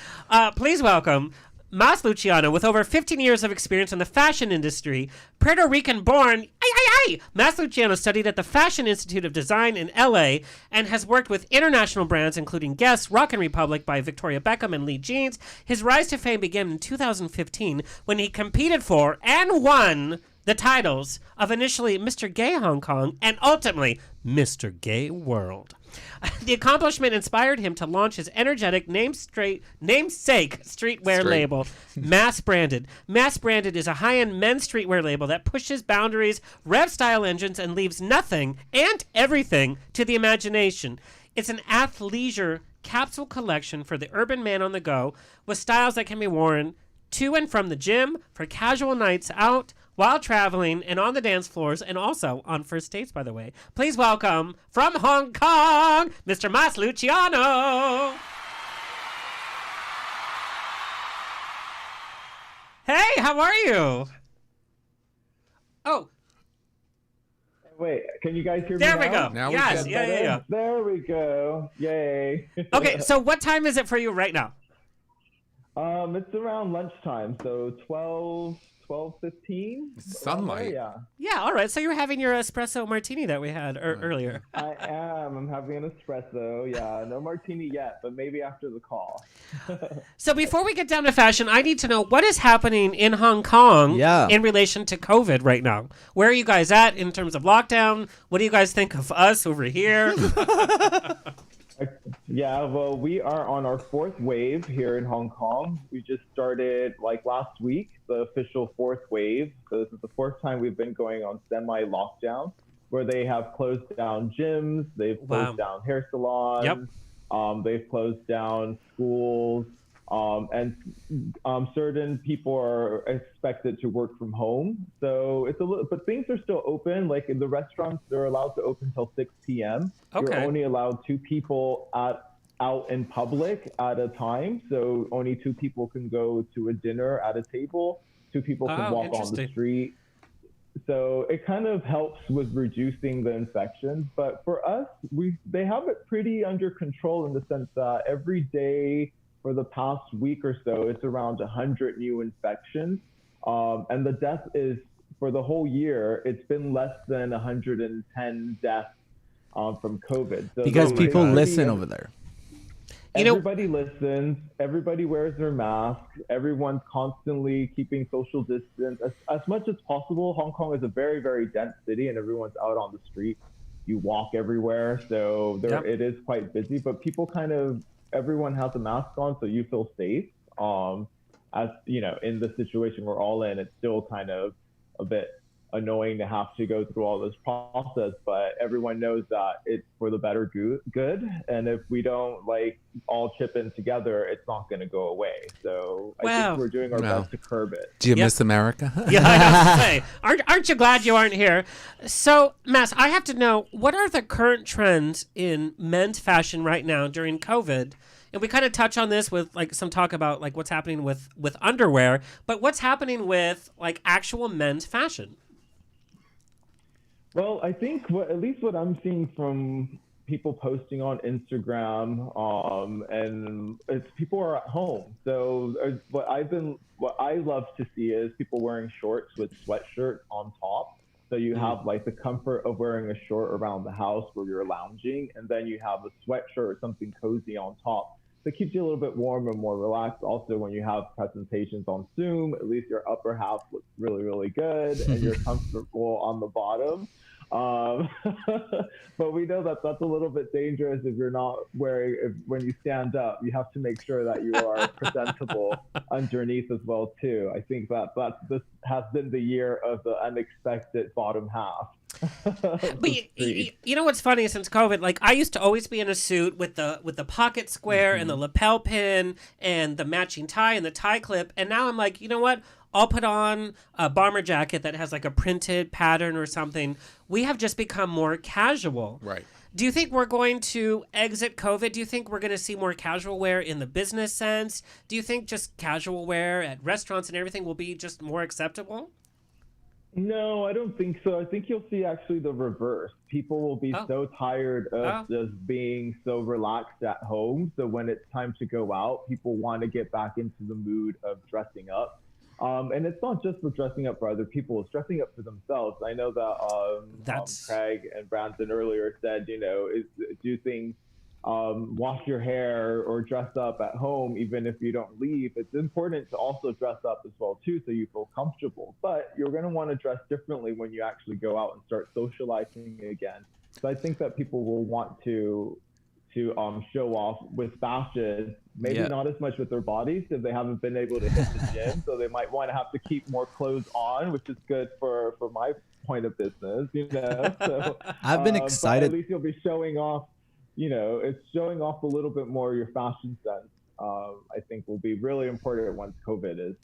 Please welcome Mas Luciano, with over 15 years of experience in the fashion industry. Puerto Rican born, Mas Luciano studied at the Fashion Institute of Design in LA and has worked with international brands including Guess, Rock & Republic by Victoria Beckham and Lee Jeans. His rise to fame began in 2015 when he competed for and won the titles of initially Mr. Gay Hong Kong and ultimately Mr. Gay World. The accomplishment inspired him to launch his energetic namesake streetwear label, Mass Branded. Mass Branded is a high-end men's streetwear label that pushes boundaries, revs style engines, and leaves nothing and everything to the imagination. It's an athleisure capsule collection for the urban man on the go, with styles that can be worn to and from the gym, for casual nights out, while traveling, and on the dance floors, and also on first dates, by the way. Please welcome, from Hong Kong, Mr. Mas Luciano. Hey, how are you? Oh. Wait, can you guys hear me There now? we go. Now yes, we yeah. There we go. Yay. Okay, so what time is it for you right now? It's around lunchtime, so 12:15. Sunlight. Yeah. Yeah, all right. So you're having your espresso martini that we had earlier. I am. I'm having an espresso. Yeah, no martini yet, but maybe after the call. So before we get down to fashion, I need to know what is happening in Hong Kong in relation to COVID right now. Where are you guys at in terms of lockdown? What do you guys think of us over here? Yeah, well, we are on our fourth wave here in Hong Kong. We just started last week, the official fourth wave. So this is the fourth time we've been going on semi-lockdown, where they have closed down gyms, they've closed down hair salons, they've closed down schools, and certain people are expected to work from home. So it's a little, but things are still open. Like in the restaurants, they're allowed to open till 6 p.m. You're only allowed 2 people out in public at a time. So only 2 people can go to a dinner at a table. 2 people can walk on the street. So it kind of helps with reducing the infections. But for us, they have it pretty under control in the sense that every day for the past week or so, it's around 100 new infections. And the death is, for the whole year, it's been less than 110 deaths from COVID. So because people listen over there. Everybody listens. Everybody wears their mask. Everyone's constantly keeping social distance. As much as possible, Hong Kong is a very, very dense city, and everyone's out on the street. You walk everywhere, so it is quite busy. But people everyone has a mask on, so you feel safe. As you know, in the situation we're all in, it's still kind of a bit annoying to have to go through all this process, but everyone knows that it's for the better good. And if we don't all chip in together, it's not going to go away. So I think we're doing our best to curb it. Do you miss America? Yeah, I have to say. Aren't you glad you aren't here? So, Mas, I have to know, what are the current trends in men's fashion right now during COVID? And we kind of touch on this with some talk about what's happening with underwear, but what's happening with actual men's fashion? Well, I think at least what I'm seeing from people posting on Instagram, and it's people are at home. So what I love to see is people wearing shorts with sweatshirts on top. So you have like the comfort of wearing a short around the house where you're lounging, and then you have a sweatshirt or something cozy on top that keeps you a little bit warm and more relaxed. Also, when you have presentations on Zoom, at least your upper half looks really, really good and you're comfortable on the bottom. But we know that that's a little bit dangerous if you're not wearing, when you stand up, you have to make sure that you are presentable underneath as well too. I think that this has been the year of the unexpected bottom half. But you know what's funny, since COVID, like I used to always be in a suit with the pocket square and the lapel pin and the matching tie and the tie clip, and now I'm like, you know what? I'll put on a bomber jacket that has like a printed pattern or something. We have just become more casual. Right. Do you think we're going to exit COVID? Do you think we're going to see more casual wear in the business sense? Do you think just casual wear at restaurants and everything will be just more acceptable? No, I don't think so. I think you'll see actually the reverse. People will be so tired of just being so relaxed at home. So when it's time to go out, people want to get back into the mood of dressing up. And it's not just for dressing up for other people, it's dressing up for themselves. I know that Craig and Brandon earlier said, you know, do things, wash your hair or dress up at home, even if you don't leave. It's important to also dress up as well too, so you feel comfortable. But you're going to want to dress differently when you actually go out and start socializing again. So I think that people will want to show off with fashion, maybe not as much with their bodies if they haven't been able to hit the gym. So they might want to have to keep more clothes on, which is good for my point of business, you know. So I've been excited. But at least you'll be showing off, you know, it's showing off a little bit more your fashion sense. I think will be really important once COVID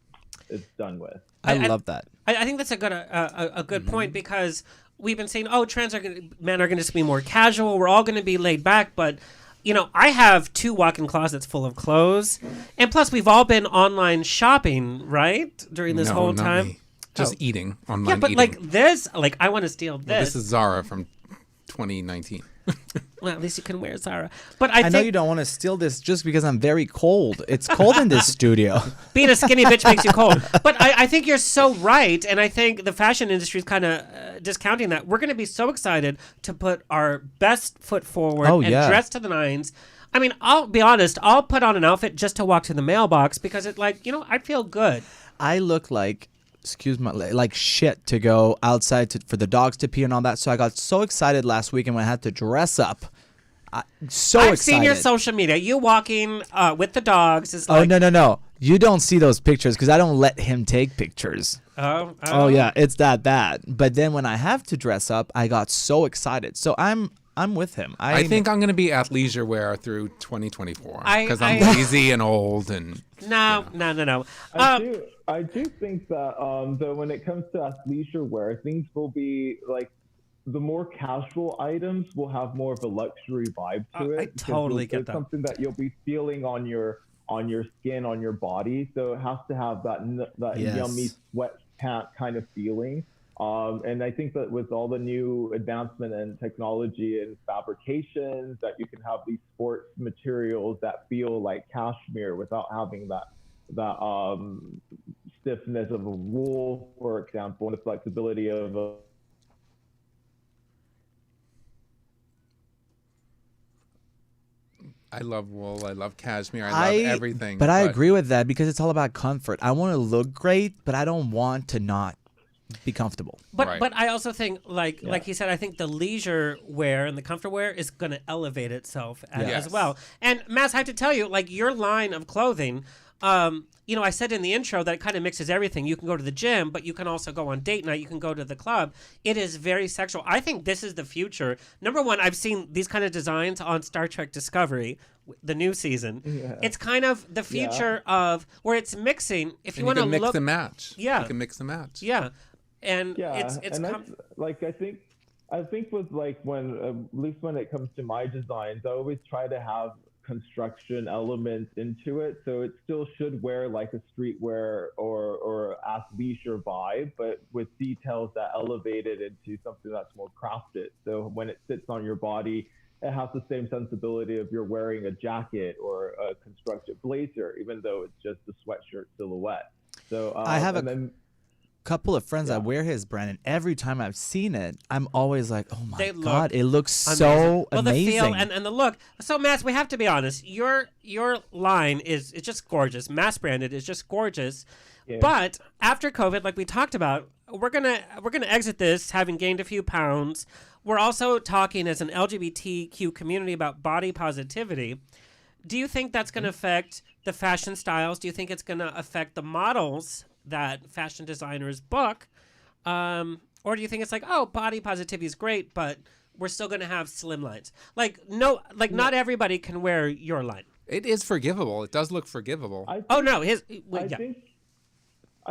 is done with. I love that. I think that's a good point, because we've been saying, men are going to be more casual. We're all going to be laid back, but you know, I have 2 walk-in closets full of clothes, and plus we've all been online shopping, right, during this whole time. Me. Just eating online. Yeah, but eating. like this, like I want to steal this. Well, this is Zara from 2019. Well, at least you can wear Zara. But I know you don't want to steal this just because I'm very cold. It's cold in this studio. Being a skinny bitch makes you cold. But I think you're so right, and I think the fashion industry is kind of discounting that. We're going to be so excited to put our best foot forward and dress to the nines. I mean, I'll be honest, I'll put on an outfit just to walk to the mailbox because it, like, you know, I feel good. I look like, like shit to go outside for the dogs to pee and all that. So I got so excited last weekend when I had to dress up. I've seen your social media. You walking with the dogs is like... Oh, no. You don't see those pictures because I don't let him take pictures. Oh, yeah. It's that bad. But then when I have to dress up, I got so excited. So I'm with him. I think I'm going to be athleisure wear through 2024 because I'm lazy and old and... No. I do think that though when it comes to athleisure wear, things will be like the more casual items will have more of a luxury vibe to it. I totally get that. It's something that you'll be feeling on your skin, on your body. So it has to have that yummy sweatpant kind of feeling. And I think that with all the new advancement in technology and fabrications, that you can have these sports materials that feel like cashmere without having that stiffness of a wool, for example, and the flexibility of a I love wool. I love cashmere. I love everything. But I agree with that because it's all about comfort. I want to look great, but I don't want to not be comfortable. But I also think, like he said, I think the leisure wear and the comfort wear is going to elevate itself as well. And Mass, I have to tell you, like your line of clothing, you know, I said in the intro that it kind of mixes everything. You can go to the gym, but you can also go on date night. You can go to the club. It is very sexual. I think this is the future. Number one, I've seen these kind of designs on Star Trek Discovery, the new season. Yeah. It's kind of the future of where it's mixing. If you want to mix and match. Yeah. You can mix and match. Yeah. And it's and I think with like when at least when it comes to my designs, I always try to have construction elements into it, so it still should wear like a streetwear or athleisure vibe, but with details that elevate it into something that's more crafted. So when it sits on your body, it has the same sensibility of you're wearing a jacket or a constructed blazer, even though it's just a sweatshirt silhouette. So couple of friends that wear his brand, and every time I've seen it, I'm always like, oh my They look God, it looks amazing. so well, amazing. the feel and the look. So, Mass, we have to be honest. Your line is just gorgeous. Mass branded is just gorgeous. Yeah. But after COVID, like we talked about, we're gonna exit this having gained a few pounds. We're also talking as an LGBTQ community about body positivity. Do you think that's going to affect the fashion styles? Do you think it's going to affect the models that fashion designers book? Or do you think it's like, oh, body positivity is great, but we're still going to have slim lines? Not everybody can wear your line. It is forgivable. It does look forgivable. I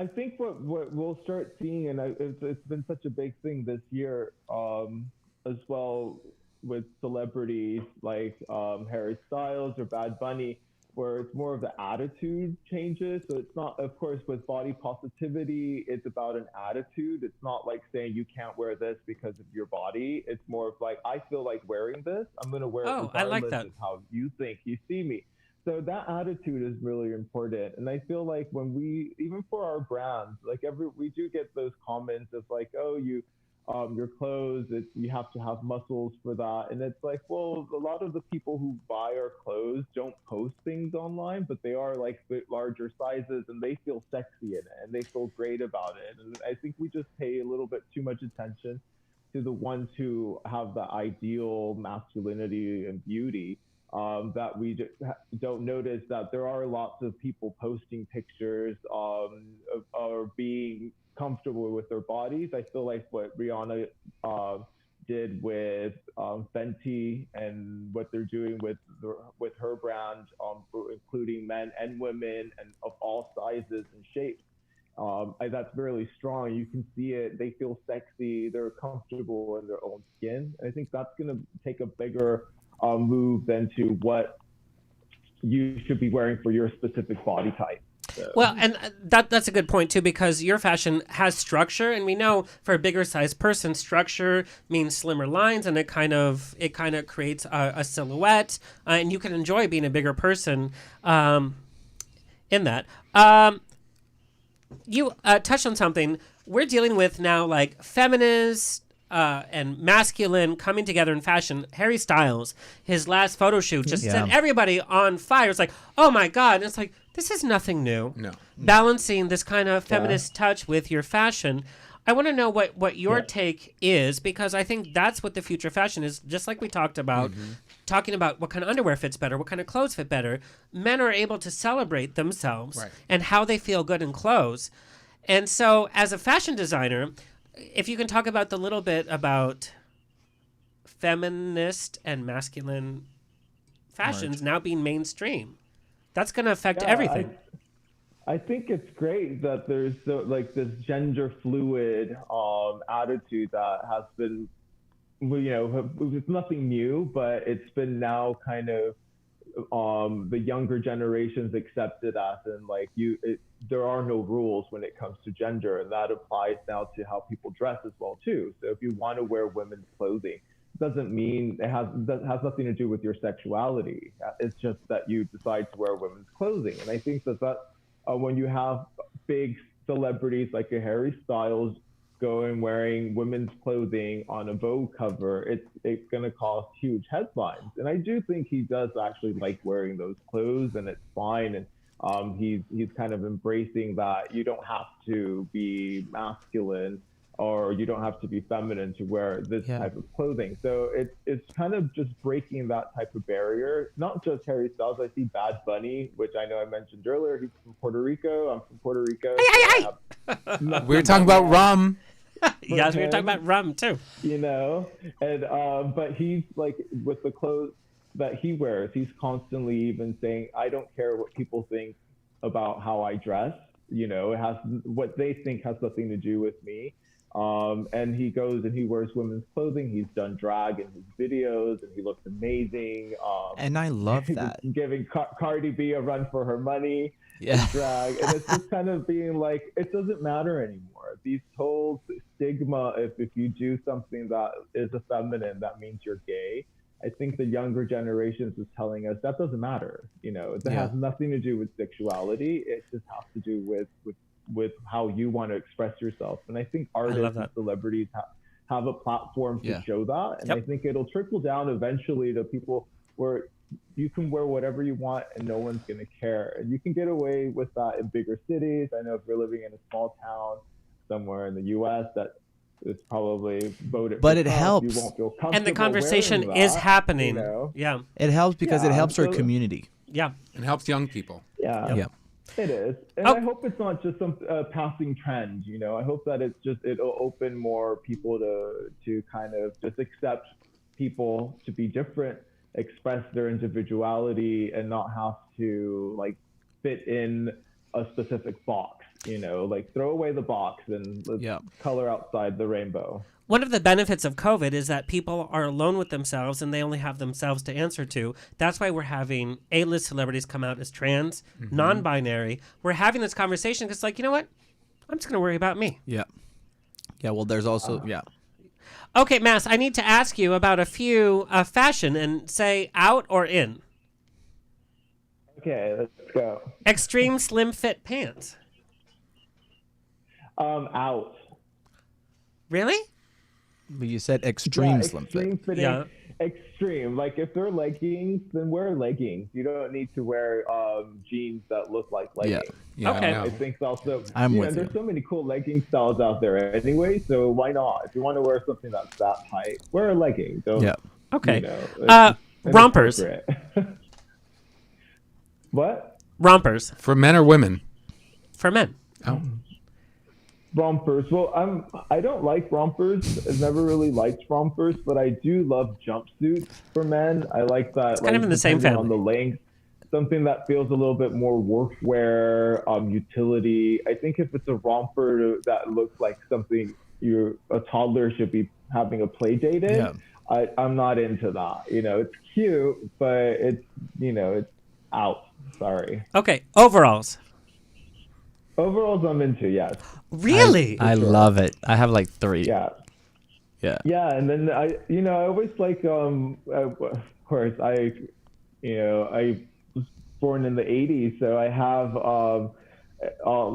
think what we'll start seeing, and it's been such a big thing this year as well with celebrities like Harry Styles or Bad Bunny, where it's more of the attitude changes. So it's not, of course, with body positivity, it's about an attitude. It's not like saying you can't wear this because of your body. It's more of like, I feel like wearing this. I'm going to wear it regardless I like that. of how you think you see me. So that attitude is really important. And I feel like when we, even for our brands, we do get those comments of like, oh, your clothes, you have to have muscles for that. And it's like, well, a lot of the people who buy our clothes don't post things online, but they are like the larger sizes and they feel sexy in it and they feel great about it. And I think we just pay a little bit too much attention to the ones who have the ideal masculinity and beauty, that we don't notice that there are lots of people posting pictures or being comfortable with their bodies. I feel like what Rihanna did with Fenty and what they're doing with her brand, including men and women and of all sizes and shapes, that's really strong. You can see it. They feel sexy. They're comfortable in their own skin. And I think that's going to take a bigger move than to what you should be wearing for your specific body type. So. Well, and that's a good point too, because your fashion has structure, and we know for a bigger size person, structure means slimmer lines, and it kind of creates a silhouette, and you can enjoy being a bigger person in that. You touched on something. We're dealing with now, like feminist and masculine coming together in fashion. Harry Styles, his last photo shoot, just set everybody on fire. It's like, oh my God. And it's like, this is nothing new. No. Balancing this kind of feminist touch with your fashion. I want to know what your take is, because I think that's what the future fashion is. Just like we talked about, talking about what kind of underwear fits better, what kind of clothes fit better. Men are able to celebrate themselves and how they feel good in clothes. And so as a fashion designer, if you can talk about the little bit about feminist and masculine fashions now being mainstream, that's going to affect everything. I think it's great that there's this gender fluid attitude that has been, it's nothing new, but it's been now kind of the younger generations accepted as, and there are no rules when it comes to gender, and that applies now to how people dress as well too. So if you want to wear women's clothing, it doesn't mean it has nothing to do with your sexuality. It's just that you decide to wear women's clothing. And I think that when you have big celebrities like a Harry Styles going wearing women's clothing on a Vogue cover, it's going to cause huge headlines. And I do think he does actually like wearing those clothes, and it's fine. And he's kind of embracing that you don't have to be masculine or you don't have to be feminine to wear this type of clothing. So it's kind of just breaking that type of barrier. Not just Harry Styles. I see Bad Bunny, which I know I mentioned earlier. He's from Puerto Rico. I'm from Puerto Rico. We were talking about rum. Yes, we were talking about rum too. And but he's like, with the clothes that he wears, he's constantly even saying, I don't care what people think about how I dress. It has, what they think has nothing to do with me. And he goes and he wears women's clothing. He's done drag in his videos, and he looks amazing. And I love that. Giving Cardi B a run for her money in drag. And it's just kind of being like, it doesn't matter anymore. These whole stigma, if you do something that is effeminate, that means you're gay. I think the younger generations is telling us that doesn't matter. It has nothing to do with sexuality. It just has to do with with how you want to express yourself. And I think artists and celebrities have a platform to show that. And I think it'll trickle down eventually to people where you can wear whatever you want and no one's going to care. And you can get away with that in bigger cities. I know if you're living in a small town somewhere in the U.S. that it's probably voted but for it Trump, helps. you won't feel comfortable And the conversation wearing is that, happening. you know? Yeah. It helps because it helps our so- community. Yeah. It helps young people. Yeah. Yeah. It is. And I hope it's not just some passing trend, you know. I hope that it'll open more people to kind of just accept people to be different, express their individuality, and not have to like fit in a specific box, you know, like throw away the box and let's color outside the rainbow. One of the benefits of COVID is that people are alone with themselves and they only have themselves to answer to. That's why we're having A-list celebrities come out as trans, non-binary. We're having this conversation because, like, you know what? I'm just going to worry about me. Yeah. Yeah, well, there's also, Okay, Mass, I need to ask you about a few fashion and say out or in. Okay, let's go. Extreme slim fit pants. Out. Really? But you said extreme slim fit. Extreme fitting. Extreme. Like if they're leggings, then wear leggings. You don't need to wear jeans that look like leggings. Yeah. Okay. I I think also, I'm with there's you. so many cool legging styles out there anyway, so why not? If you want to wear something that's that tight, wear a legging. Don't, Okay. you know, it's Rompers. inappropriate. What? Rompers. For men or women? For men. Oh. Rompers. Well, I don't like rompers. I've never really liked rompers, but I do love jumpsuits for men. I like that. It's kind of in the same depending family. on the length, something that feels a little bit more workwear, utility. I think if it's a romper that looks like something a toddler should be having a play date in, I'm not into that. You know, it's cute, but it's it's out. Sorry. Okay, overalls. Overalls I'm into, yes. Really? I love it. I have like 3. Yeah. Yeah. Yeah, and then I always like of course I was born in the 80s, so I have all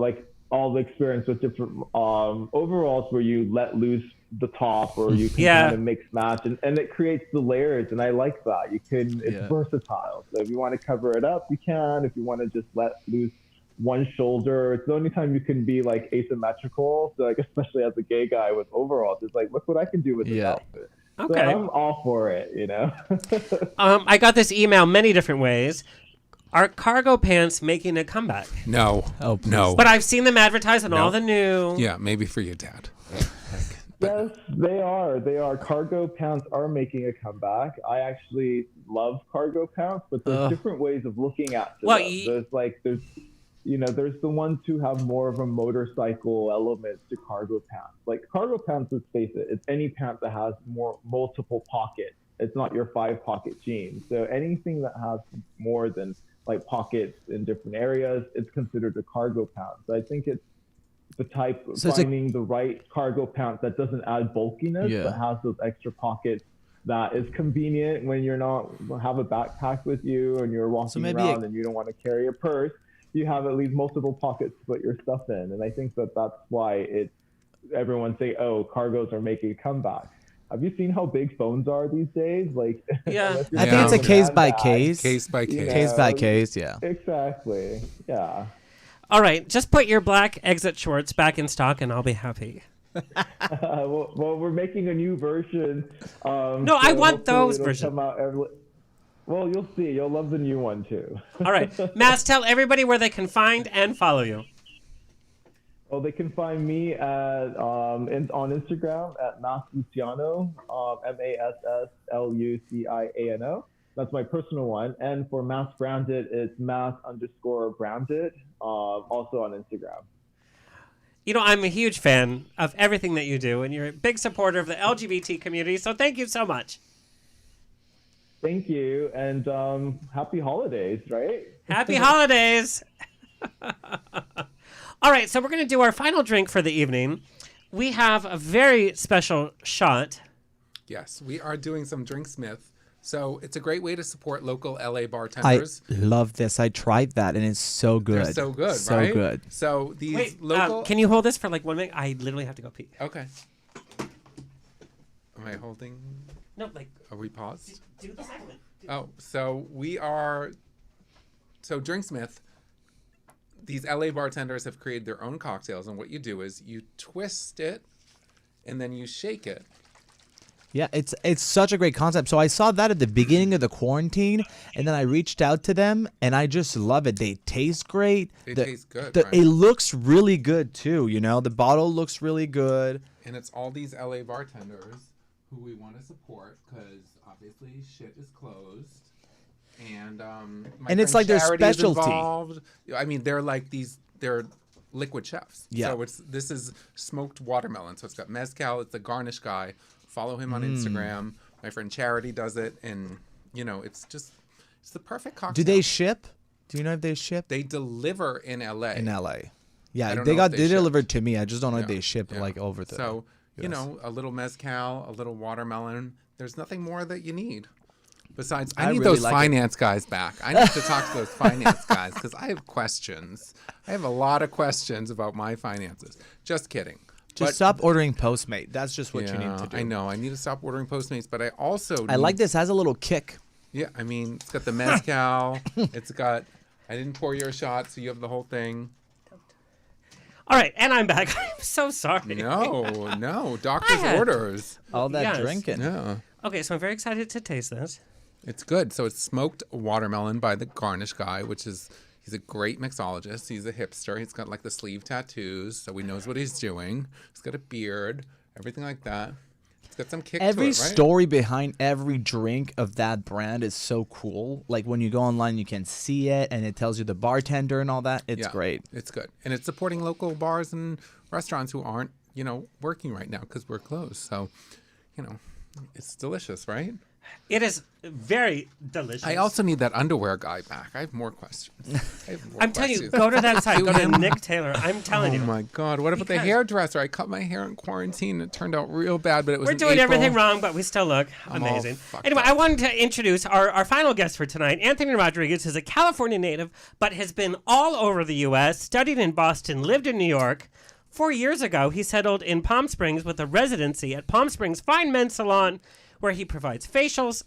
the experience with different overalls where you let loose the top or you can kind of mix match and it creates the layers, and I like that. It's versatile. So if you want to cover it up, you can. If you want to just let loose one shoulder, it's the only time you can be like asymmetrical. So like especially as a gay guy with overalls, it's like, look what I can do with this outfit. Okay. So I'm all for it, you know. I got this email many different ways. Are cargo pants making a comeback? No. Oh, no. But I've seen them advertised on all the new. Yeah, maybe for you, Dad. Yes, they are. They are. Cargo pants are making a comeback. I actually love cargo pants, but there's different ways of looking at them. There's the ones who have more of a motorcycle element to cargo pants. Like cargo pants, let's face it, it's any pant that has multiple pockets. It's not your 5-pocket jeans. So anything that has more than like pockets in different areas, it's considered a cargo pant. So I think it's the type of finding the right cargo pant that doesn't add bulkiness, but has those extra pockets that is convenient when you're not have a backpack with you and you're walking around and you don't want to carry a purse. You have at least multiple pockets to put your stuff in. And I think that's why everyone say, oh, cargos are making a comeback. Have you seen how big phones are these days? Like, I think it's a case by case. Case by case. Case by case, yeah. Exactly. Yeah. All right, just put your black exit shorts back in stock and I'll be happy. Well, we're making a new version. No, I want those versions. Well, you'll see. You'll love the new one too. All right. Mass, tell everybody where they can find and follow you. Well, they can find me on Instagram at Luciano, MassLuciano. That's my personal one. And for Mass Branded, it's Mass_Branded, also on Instagram. You know, I'm a huge fan of everything that you do, and you're a big supporter of the LGBT community, so thank you so much. Thank you, and happy holidays, right? Happy holidays! All right, so we're going to do our final drink for the evening. We have a very special shot. Yes, we are doing some Drinksmith So it's a great way to support local LA I bartenders. love this. I tried that, and it's so good. They're so good, So right? good. So these Wait, local. can you hold this for like 1 minute? I literally have to go pee. Okay. Am I holding? No, like. Are we paused? Do the segment. Oh, so we are. So Drinksmith, these LA bartenders have created their own cocktails, and what you do is you twist it, and then you shake it. Yeah, it's such a great concept. So I saw that at the beginning of the quarantine, and then I reached out to them, and I just love it. They taste great. They taste good, right? It looks really good too. You know, the bottle looks really good. And it's all these LA bartenders who we want to support because obviously shit is closed. And And it's like their Charity is specialty. involved. I mean, they're liquid chefs. Yeah. So this is smoked watermelon. So it's got mezcal. It's the garnish guy. Follow him on Instagram. My friend Charity does it, and it's the perfect cocktail. Do they ship? Do you know if they ship? They deliver in LA. In LA. Yeah, don't they know if they ship. delivered to me. I just don't know if Yeah, they ship yeah. like over the. So US. a little mezcal, a little watermelon. There's nothing more that you need. Besides, I I need really those like it. finance guys back. I need to talk to those finance guys because I have questions. I have a lot of questions about my finances. Just kidding. Just stop ordering Postmate. That's just what you need to do. I know. I need to stop ordering Postmates, but I also I like this. It has a little kick. Yeah, I mean, it's got the mezcal. It's got. I didn't pour you a shot, so you have the whole thing. All right, and I'm back. I'm so sorry. No, doctor's orders. All that Yes. drinking. Yeah. Okay, so I'm very excited to taste this. It's good. So it's smoked watermelon by the garnish guy, he's a great mixologist. He's a hipster. He's got like the sleeve tattoos, so he knows what he's doing. He's got a beard, everything like that. It's got some kick to Every it, right? story behind every drink of that brand is so cool. Like when you go online, you can see it, and it tells you the bartender and all that. It's great. It's good. And it's supporting local bars and restaurants who aren't, working right now because we're closed. So, it's delicious, right? It is very delicious. I also need that underwear guy back. I have more questions. I'm telling you, go to that site. Go to Nick Taylor. I'm telling you. Oh my God! What about the hairdresser? I cut my hair in quarantine. It turned out real bad, but it was. We're in doing April. everything wrong, but we still look I'm all amazing. fucked Anyway, up. I wanted to introduce our final guest for tonight. Anthony Rodriguez is a California native, but has been all over the U.S., studied in Boston, lived in New York. 4 years ago, he settled in Palm Springs with a residency at Palm Springs Fine Men's Salon, where he provides facials,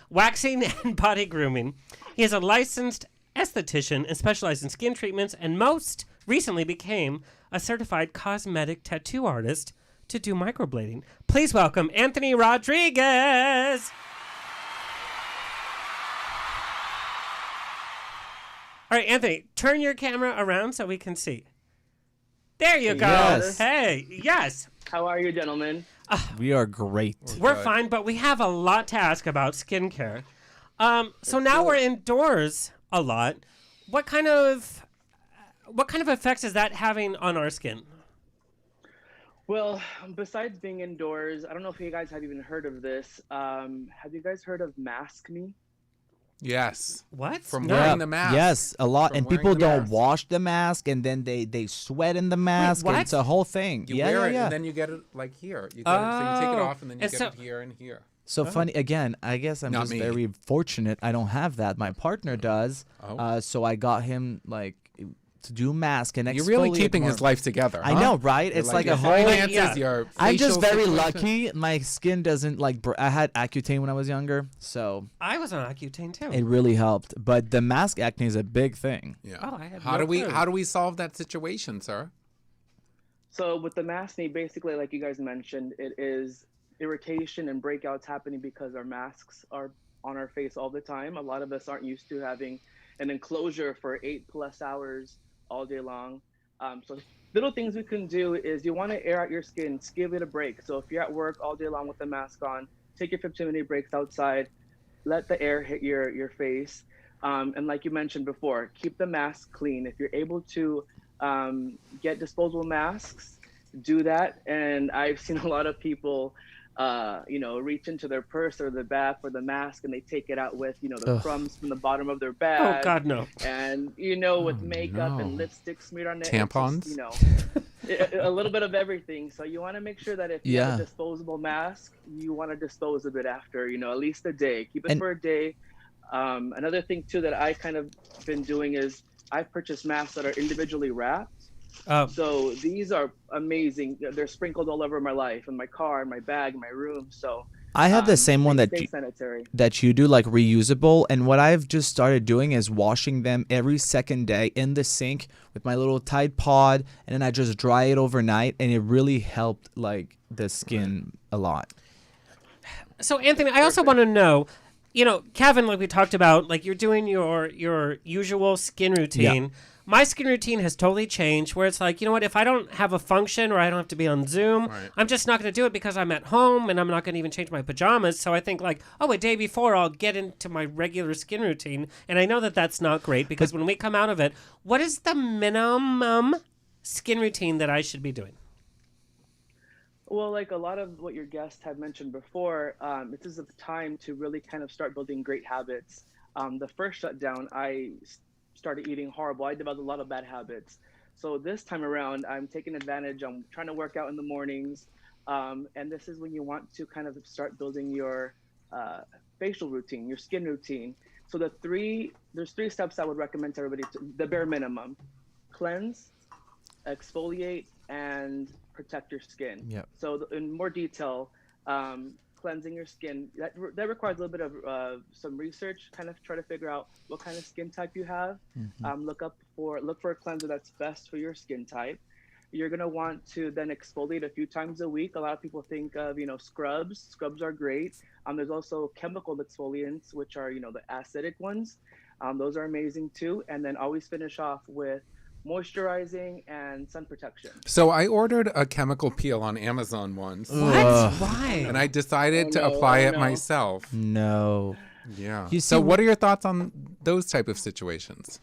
waxing, and body grooming. He is a licensed esthetician and specializes in skin treatments, and most recently became a certified cosmetic tattoo artist to do microblading. Please welcome Anthony Rodriguez. All right, Anthony, turn your camera around so we can see. There you go. Yes. Hey, yes. How are you, gentlemen? We are great. We're fine, but we have a lot to ask about skincare. So now we're indoors a lot. What kind of effects is that having on our skin? Well, besides being indoors, I don't know if you guys have even heard of this. Have you guys heard of Mask Me? Yes. What? From wearing the mask. Yes, a lot. From And wearing people the don't mask. wash the mask, and then they sweat in the mask. what? And it's a whole thing. You yeah, wear yeah, it, yeah. and then you get it like here. You get it, so you take it Oh. off, and then you And get so- it here and here. So funny. Again, I guess I'm Not just me. very fortunate. I don't have that. My partner does. Oh. So I got him like to do mask and You're really exfoliate keeping more. his life together. I huh? know, right? You're It's like your a whole. finances, Yeah. your I'm just facial very situation. lucky. My skin doesn't like. I had Accutane when I was younger, so I was on Accutane too. it really helped. But the mask acne is a big thing. Yeah. Oh, I have How no do we clue. how do we solve that situation, sir? So with the Mask Me, basically, like you guys mentioned, it is irritation and breakouts happening because our masks are on our face all the time. A lot of us aren't used to having an enclosure for 8+ hours all day long. So little things we can do is you want to air out your skin, just give it a break. So if you're at work all day long with the mask on, take your 15-minute breaks outside, let the air hit your face. And like you mentioned before, keep the mask clean. If you're able to get disposable masks, do that. And I've seen a lot of people reach into their purse or the bag for the mask, and they take it out with, the Ugh. crumbs from the bottom of their bag. Oh God, no. And, with makeup and lipstick smeared on it. it's just, Tampons? a little bit of everything. So you want to make sure that if you have Yeah. a disposable mask, you want to dispose of it after, at least a day. Keep it And- for a day. Another thing too that I kind of been doing is I purchase masks that are individually wrapped. So these are amazing. They're sprinkled all over my life, in my car, in my bag, in my room. So I have the same one they that stay sanitary. you do, like reusable. And what I've just started doing is washing them every second day in the sink with my little Tide Pod, and then I just dry it overnight, and it really helped like the skin a lot. So Anthony, I also want to know, Kevin, like we talked about, like you're doing your usual skin routine. Yeah. My skin routine has totally changed where it's like, you know what, if I don't have a function or I don't have to be on Zoom, I'm just not going to do it because I'm at home and I'm not going to even change my pajamas. So I think like, a day before I'll get into my regular skin routine. And I know that that's not great because when we come out of it, what is the minimum skin routine that I should be doing? Well, like a lot of what your guests have mentioned before, this is a time to really kind of start building great habits. The first shutdown, I started eating horrible. I developed a lot of bad habits. So this time around, I'm taking advantage. I'm trying to work out in the mornings. And this is when you want to kind of start building your facial routine, your skin routine. So there's three steps I would recommend to everybody, the bare minimum: cleanse, exfoliate, and protect your skin. Yep. So in more detail, cleansing your skin, that requires a little bit of some research, kind of try to figure out what kind of skin type you have. Look for a cleanser that's best for your skin type. You're going to want to then exfoliate a few times a week. A lot of people think of, scrubs. Scrubs are great. There's also chemical exfoliants, which are, the acidic ones. Those are amazing too. And then always finish off with moisturizing and sun protection. So I ordered a chemical peel on Amazon once. What? Why? And I decided to apply it myself. No. Yeah. You So see- what are your thoughts on those type of situations?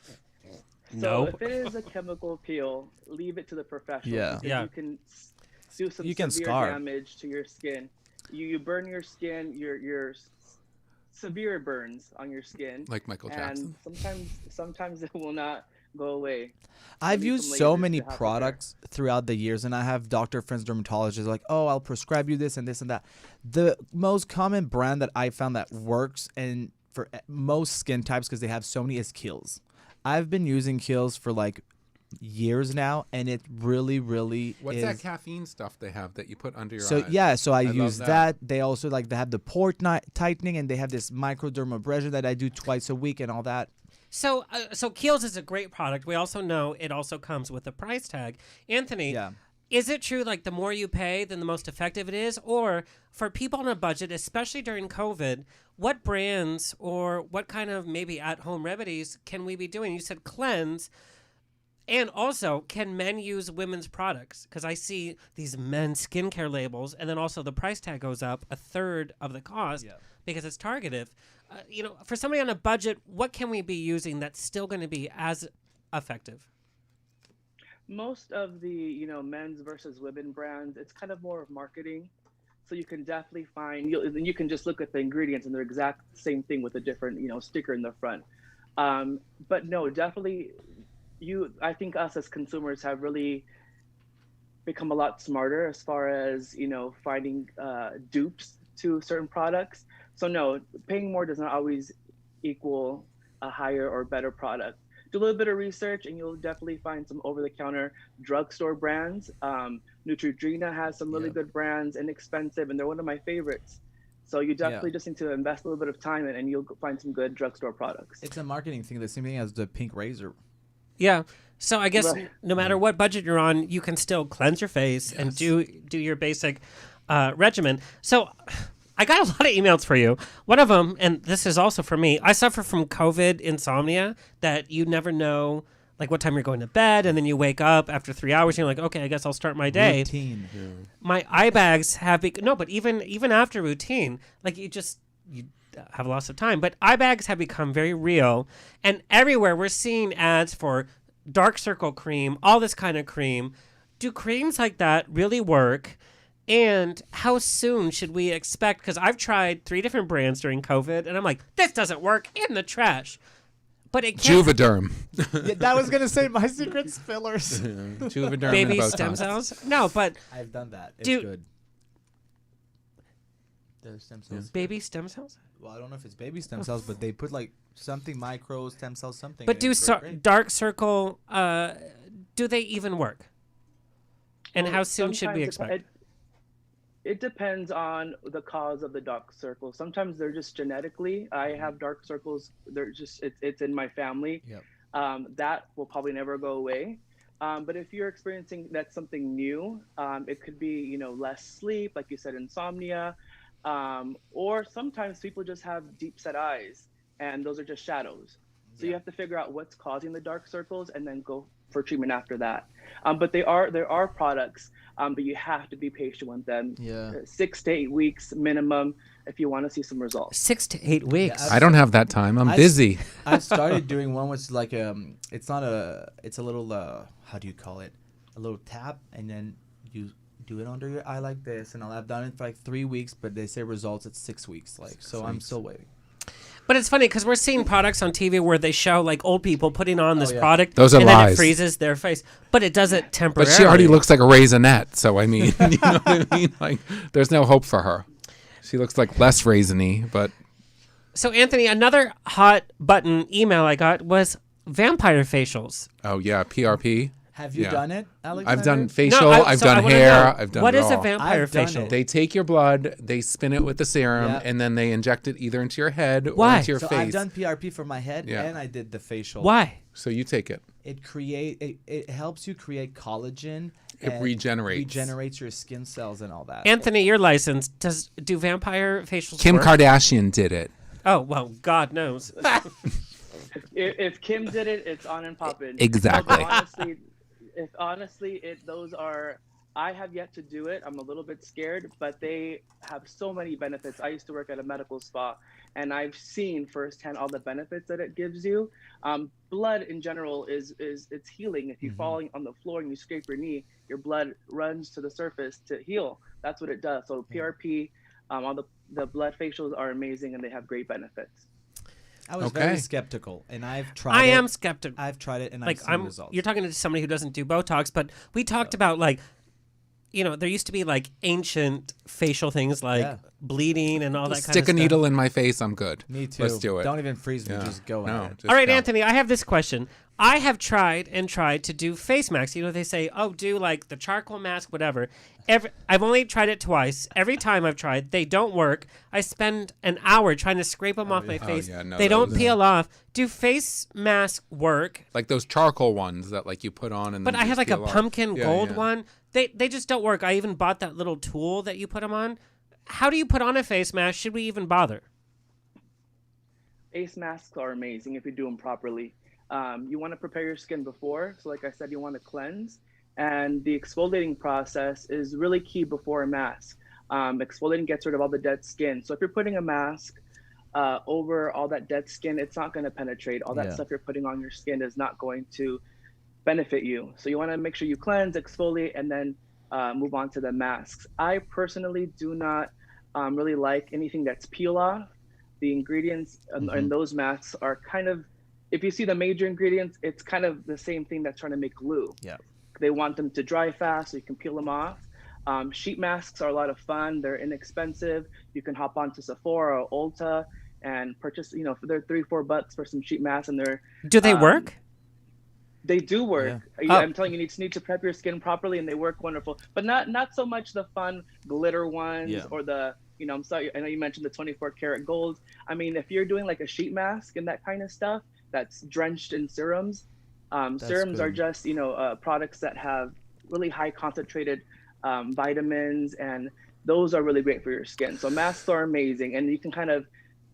So if it is a chemical peel, leave it to the professionals. Yeah. because Yeah. You can do some You can severe scar. damage to your skin. You burn your skin, your severe burns on your skin. Like Michael Jackson. And sometimes it will not go away. I've You need used some so lasers many to help with products throughout the years, and I have doctor friends, dermatologists, like, oh, I'll prescribe you this and this and that. The most common brand that I found that works and for most skin types, because they have so many, is Kiehl's. I've been using Kiehl's for like years now, and it really, really What's is. that caffeine stuff they have that you put under your So eyes? so I love use that. They also they have the pore tightening, and they have this microdermabrasion that I do twice a week and all that. So Kiehl's is a great product. We also know it also comes with a price tag. Anthony, is it true like the more you pay, then the most effective it is? Or for people on a budget, especially during COVID, what brands or what kind of maybe at-home remedies can we be doing? You said cleanse. And also, can men use women's products? Because I see these men's skincare labels, and then also the price tag goes up a third of the cost because it's targeted. For somebody on a budget, what can we be using that's still going to be as effective? Most of the men's versus women brands, it's kind of more of marketing. So you can definitely find you can just look at the ingredients and they're exact same thing with a different sticker in the front. But no, definitely. I think us as consumers have really become a lot smarter as far as, finding dupes to certain products. So no, paying more does not always equal a higher or better product. Do a little bit of research and you'll definitely find some over-the-counter drugstore brands. Neutrogena has some really good brands, inexpensive, and they're one of my favorites. So you definitely just need to invest a little bit of time and you'll find some good drugstore products. It's a marketing thing, the same thing as the pink razor. Yeah. So I guess no matter what budget you're on, you can still cleanse your face and do your basic regimen. So I got a lot of emails for you. One of them, and this is also for me, I suffer from COVID insomnia that you never know like what time you're going to bed, and then you wake up after 3 hours and you're like, okay, I guess I'll start my day. Routine. My eye bags have but even after routine, like you have lots of time. But eye bags have become very real, and everywhere we're seeing ads for dark circle cream, all this kind of cream. Do creams like that really work? And how soon should we expect? Because I've tried 3 different brands during COVID, and I'm like, this doesn't work, in the trash. But it can't. Juvederm. Yeah, that was gonna say my secret's fillers. Juvederm Baby and stem Botox. cells? No, but I've done that. It's Do- good. The stem cells. baby stem cells? Well, I don't know if it's baby stem cells, but they put like something micro stem cells something. But and do it's great. dark circle, do they even work? And how soon should we Sometimes expect? It depends on the cause of the dark circles. Sometimes they're just genetically. I have dark circles. They're just it's in my family. Yep. That will probably never go away. But if you're experiencing that's something new, it could be less sleep, like you said, insomnia, or sometimes people just have deep set eyes, and those are just shadows. So you have to figure out what's causing the dark circles and then go for treatment after that. But there are products, but you have to be patient with them. Yeah. 6 to 8 weeks minimum if you want to see some results. 6 to 8 weeks. I don't have that time. I'm busy. I started doing one which is like it's a little how do you call it? A little tap, and then you do it under your eye like this, and I've done it for like 3 weeks, but they say results at 6 weeks. I'm still waiting. But it's funny because we're seeing products on TV where they show like old people putting on this product. Those are and then lies. it freezes their face. But it does it temporarily. But she already looks like a raisinette, so I mean, you know what I mean? Like, there's no hope for her. She looks like less raisiny, but... So, Anthony, another hot button email I got was vampire facials. Oh, yeah, PRP. Have you done it, Alexander? I've done facial, I've done hair, I've done what it is a all. vampire facial? They take your blood, they spin it with the serum, and then they inject it either into your head or into your so face. I've done PRP for my head, Yeah. and I did the facial. Why? So you take it. It helps you create collagen. It and regenerates. Regenerates your skin cells and all that. Anthony, you're licensed. Do vampire facials Kim work? Kardashian did it. Oh, well, God knows. If Kim did it, it's on and popping. Exactly. Honestly, those are. I have yet to do it. I'm a little bit scared, but they have so many benefits. I used to work at a medical spa, and I've seen firsthand all the benefits that it gives you. Blood in general is it's healing. If you fall on the floor and you scrape your knee, your blood runs to the surface to heal. That's what it does. So PRP, all the blood facials are amazing, and they have great benefits. I was very skeptical, and I've tried. I am skeptical. I've tried it, and like I've seen results. You're talking to somebody who doesn't do Botox, but we talked about like, there used to be like ancient facial things like bleeding and all that kind of stuff. Stick a needle in my face, I'm good. Me too. Let's do it. Don't even freeze me. Just go ahead. All right, Anthony, I have this question. I have tried to do face masks. They say, do like the charcoal mask, whatever. I've only tried it twice. Every time I've tried, they don't work. I spend an hour trying to scrape them off my face. They don't peel off. Do face masks work? Like those charcoal ones that like you put on and But then I had just like a peel off. pumpkin Yeah, gold yeah. one. They just don't work. I even bought that little tool that you put them on. How do you put on a face mask? Should we even bother? Face masks are amazing if you do them properly. You want to prepare your skin before. So like I said, you want to cleanse. And the exfoliating process is really key before a mask. Exfoliating gets rid of all the dead skin. So if you're putting a mask over all that dead skin, it's not going to penetrate. All that stuff you're putting on your skin is not going to benefit you. So you want to make sure you cleanse, exfoliate, and then move on to the masks. I personally do not really like anything that's peel off. The ingredients in those masks are kind of, if you see the major ingredients, it's kind of the same thing that's trying to make glue. Yeah. They want them to dry fast so you can peel them off. Sheet masks are a lot of fun. They're inexpensive. You can hop onto Sephora or Ulta and purchase, they're $3-4 for some sheet masks, and they're. Do they work? They do work. I'm telling you, you need to prep your skin properly, and they work wonderful. But not so much the fun glitter ones or the, I'm sorry, I know you mentioned the 24 karat gold. I mean, if you're doing like a sheet mask and that kind of stuff that's drenched in serums, serums are just, products that have really high concentrated vitamins, and those are really great for your skin. So masks are amazing, and you can kind of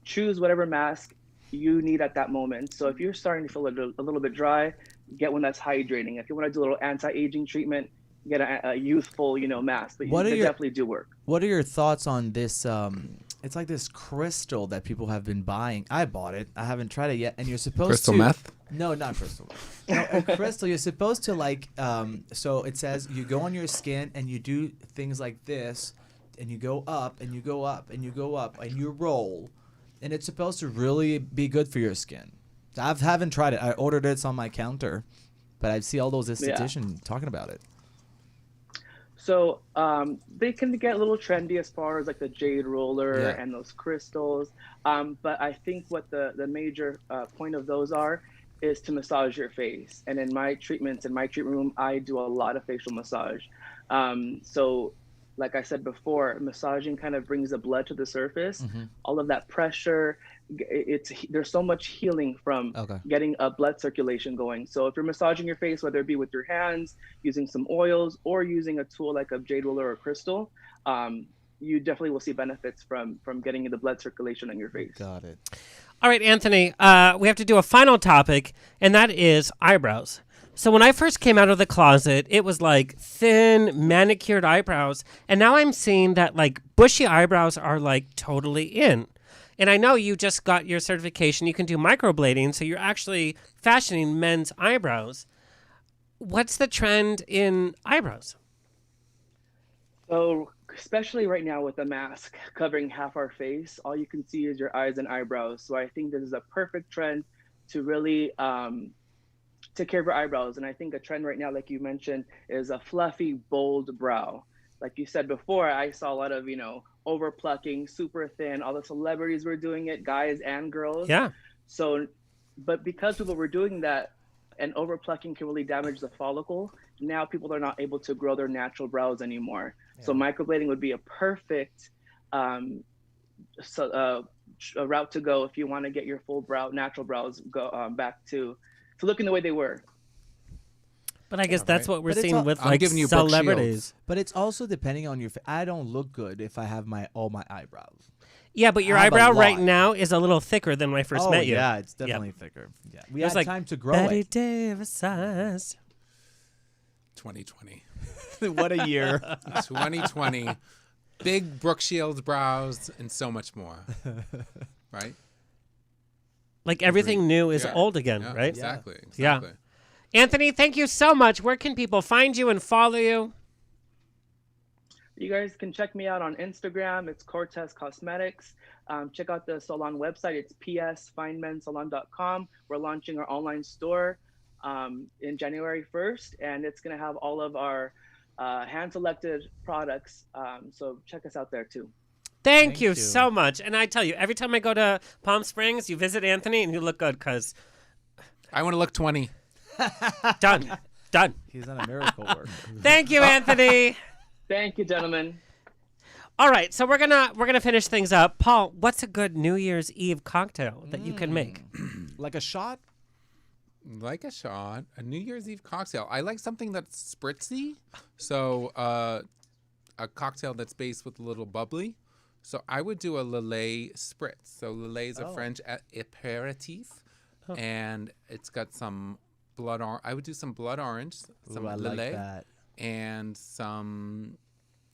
choose whatever mask you need at that moment. So if you're starting to feel a little bit dry, get one that's hydrating. If you want to do a little anti-aging treatment, get a youthful, mask. But they definitely do work. What are your thoughts on this? It's like this crystal that people have been buying. I bought it. I haven't tried it yet. And you're supposed Crystal to meth? No, not crystal. No, a crystal. You're supposed to like. So it says you go on your skin and you do things like this, and you go up and you go up and you go up and you roll, and it's supposed to really be good for your skin. I haven't tried it. I ordered it. It's on my counter, but I see all those estheticians talking about it. So they can get a little trendy as far as like the jade roller and those crystals. But I think what the major point of those is to massage your face. And in my treatments, in my treatment room, I do a lot of facial massage. So like I said before, massaging kind of brings the blood to the surface. All of that pressure, there's so much healing from getting a blood circulation going. So if you're massaging your face, whether it be with your hands, using some oils, or using a tool like a jade roller or crystal, you definitely will see benefits from getting the blood circulation on your face. Got it. All right, Anthony, we have to do a final topic, and that is eyebrows. So when I first came out of the closet, it was like thin, manicured eyebrows. And now I'm seeing that like bushy eyebrows are like totally in. And I know you just got your certification. You can do microblading, so you're actually fashioning men's eyebrows. What's the trend in eyebrows? So especially right now with the mask covering half our face, all you can see is your eyes and eyebrows. So I think this is a perfect trend to really take care of your eyebrows. And I think a trend right now, like you mentioned, is a fluffy, bold brow. Like you said before, I saw a lot of, over plucking, super thin. All the celebrities were doing it, guys and girls. Yeah. So, but because people were doing that and over plucking can really damage the follicle, now people are not able to grow their natural brows anymore. Yeah. So microblading would be a perfect a route to go if you want to get your full natural brows back to looking the way they were. But I guess that's what we're seeing with like celebrities. But it's also depending on your I don't look good if I have all my eyebrows. Yeah, but your eyebrow right now is a little thicker than when I first met you. Yeah, it's definitely thicker. Yeah, we had time to grow Betty it. Davis size. 2020. What a year. 2020. Big Brooke Shields brows and so much more. Right? Like everything new is old again, right? Exactly. Yeah. Anthony, thank you so much. Where can people find you and follow you? You guys can check me out on Instagram. It's Cortez Cosmetics. Check out the salon website. It's psfinemensalon.com. We're launching our online store in January 1st, and it's going to have all of our hand-selected products. So check us out there too. Thank you so much. And I tell you, every time I go to Palm Springs, you visit Anthony, and you look good because I want to look 20. Done. He's on a miracle work. Thank you, Anthony. Thank you, gentlemen. All right, so we're gonna finish things up. Paul, what's a good New Year's Eve cocktail that you can make? Like a shot? Like a shot. A New Year's Eve cocktail. I like something that's spritzy. So a cocktail that's based with a little bubbly. So I would do a Lillet spritz. So Lillet is a French aperitif. Oh. And it's got some blood orange. I would do some blood orange, some Lillet, like that. And some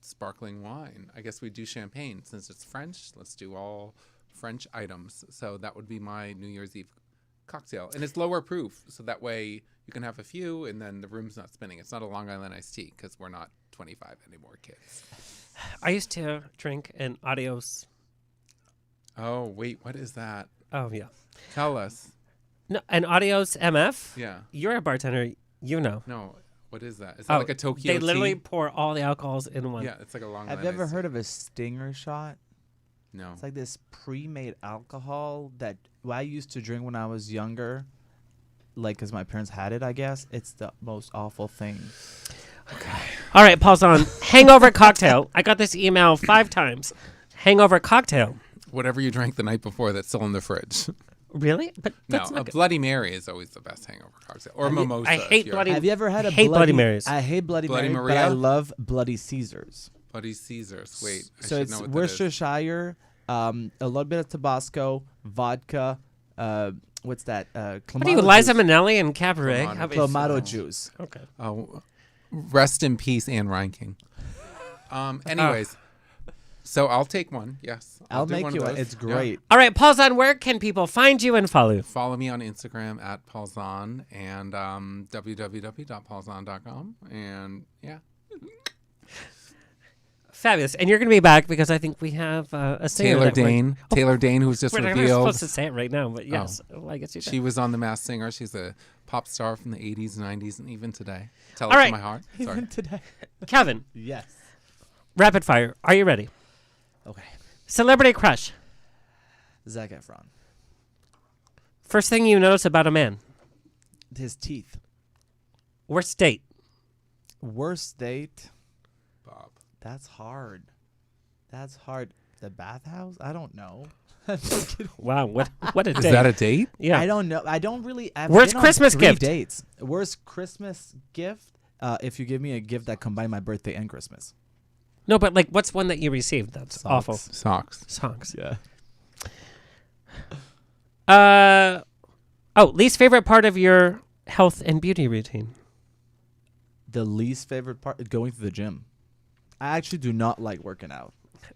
sparkling wine. I guess we do champagne. Since it's French, let's do all French items. So that would be my New Year's Eve cocktail. And it's lower proof, so that way you can have a few and then the room's not spinning. It's not a Long Island iced tea because we're not 25 anymore, kids. I used to drink an Adios. Oh, wait, what is that? Oh, yeah. Tell us. No, an Adios MF? Yeah. You're a bartender. You know. No. What is that? Is that like a Tokyo They literally tea? pour all the alcohols in one. Yeah, it's like a Long Island Have you ever iced heard of a stinger shot? No. It's like this pre-made alcohol that I used to drink when I was younger. Like, because my parents had it, I guess. It's the most awful thing. Okay. All right, Paul Zahn. Hangover cocktail. I got this email 5 times. Hangover cocktail. Whatever you drank the night before that's still in the fridge. Really? But no, that's a not good. Bloody Mary is always the best hangover cocktail. Or mimosa. I hate Bloody Have you ever had a Bloody Marys? I hate Bloody Mary, Maria? but I love Bloody Caesars. Bloody Caesars. Wait, I so should it's know what Worcestershire, a little bit of Tabasco, vodka, what's that? What are you, Liza Minnelli and Cabaret? Clamato juice. Okay. Oh, rest in peace, Anne Reinking. Anyways, so I'll take one. Yes, I'll do make one you of one. those. It's great. Yeah. All right, Paul Zahn, where can people find you and follow you? Follow me on Instagram at Paul Zahn and www.paulzahn.com. And yeah. Fabulous. And you're going to be back because I think we have a singer. Taylor that we're- Dane. Taylor Dane, who's just We're not revealed. supposed to say it right now, but yes. Well, I guess you She was on The Masked Singer. She's a pop star from the 80s, 90s, and even today. Tell All it right. to my heart. Sorry. Even today. Kevin. Yes. Rapid fire. Are you ready? Okay. Celebrity crush. Zac Efron. First thing you notice about a man. His teeth. Worst date. Worst date. Bob. That's hard. That's hard. The bathhouse? I don't know. I'm just kidding. Wow, what a date. Is that a date? Yeah. I don't know. I don't really. I've Worst been on Christmas 3 gift? dates. Worst Christmas gift? If you give me a gift that combined my birthday and Christmas. No, but like, what's one that you received? That's awful. Socks. Socks. Yeah. Least favorite part of your health and beauty routine. The least favorite part? Going to the gym. I actually do not like working out.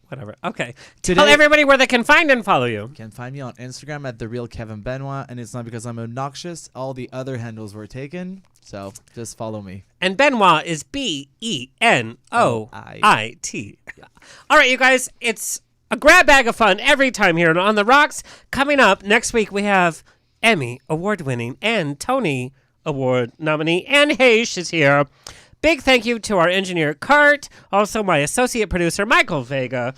Whatever. Okay. Today- Tell everybody where they can find and follow you. You can find me on Instagram at @TheRealKevinBenoit, and it's not because I'm obnoxious. All the other handles were taken, so just follow me. And Benoit is Benoit. All right, you guys, it's a grab bag of fun every time here on The Rocks. Coming up next week, we have Emmy award-winning and Tony Award nominee Anne Heche is here. Big thank you to our engineer, Kurt, also my associate producer, Michael Vega,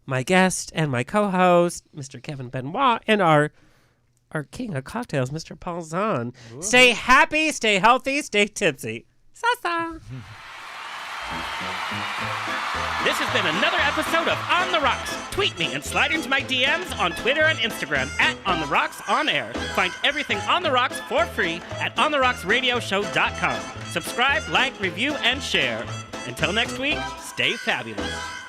my guest and my co-host, Mr. Kevin Benoit, and our king of cocktails, Mr. Paul Zahn. Stay happy, stay healthy, stay tipsy. Sasa. This has been another episode of On the Rocks. Tweet me and slide into my DMs on Twitter and Instagram at On the Rocks On Air. Find everything On the Rocks for free at OnTheRocksRadioshow.com. Subscribe, like, review, and share. Until next week, stay fabulous.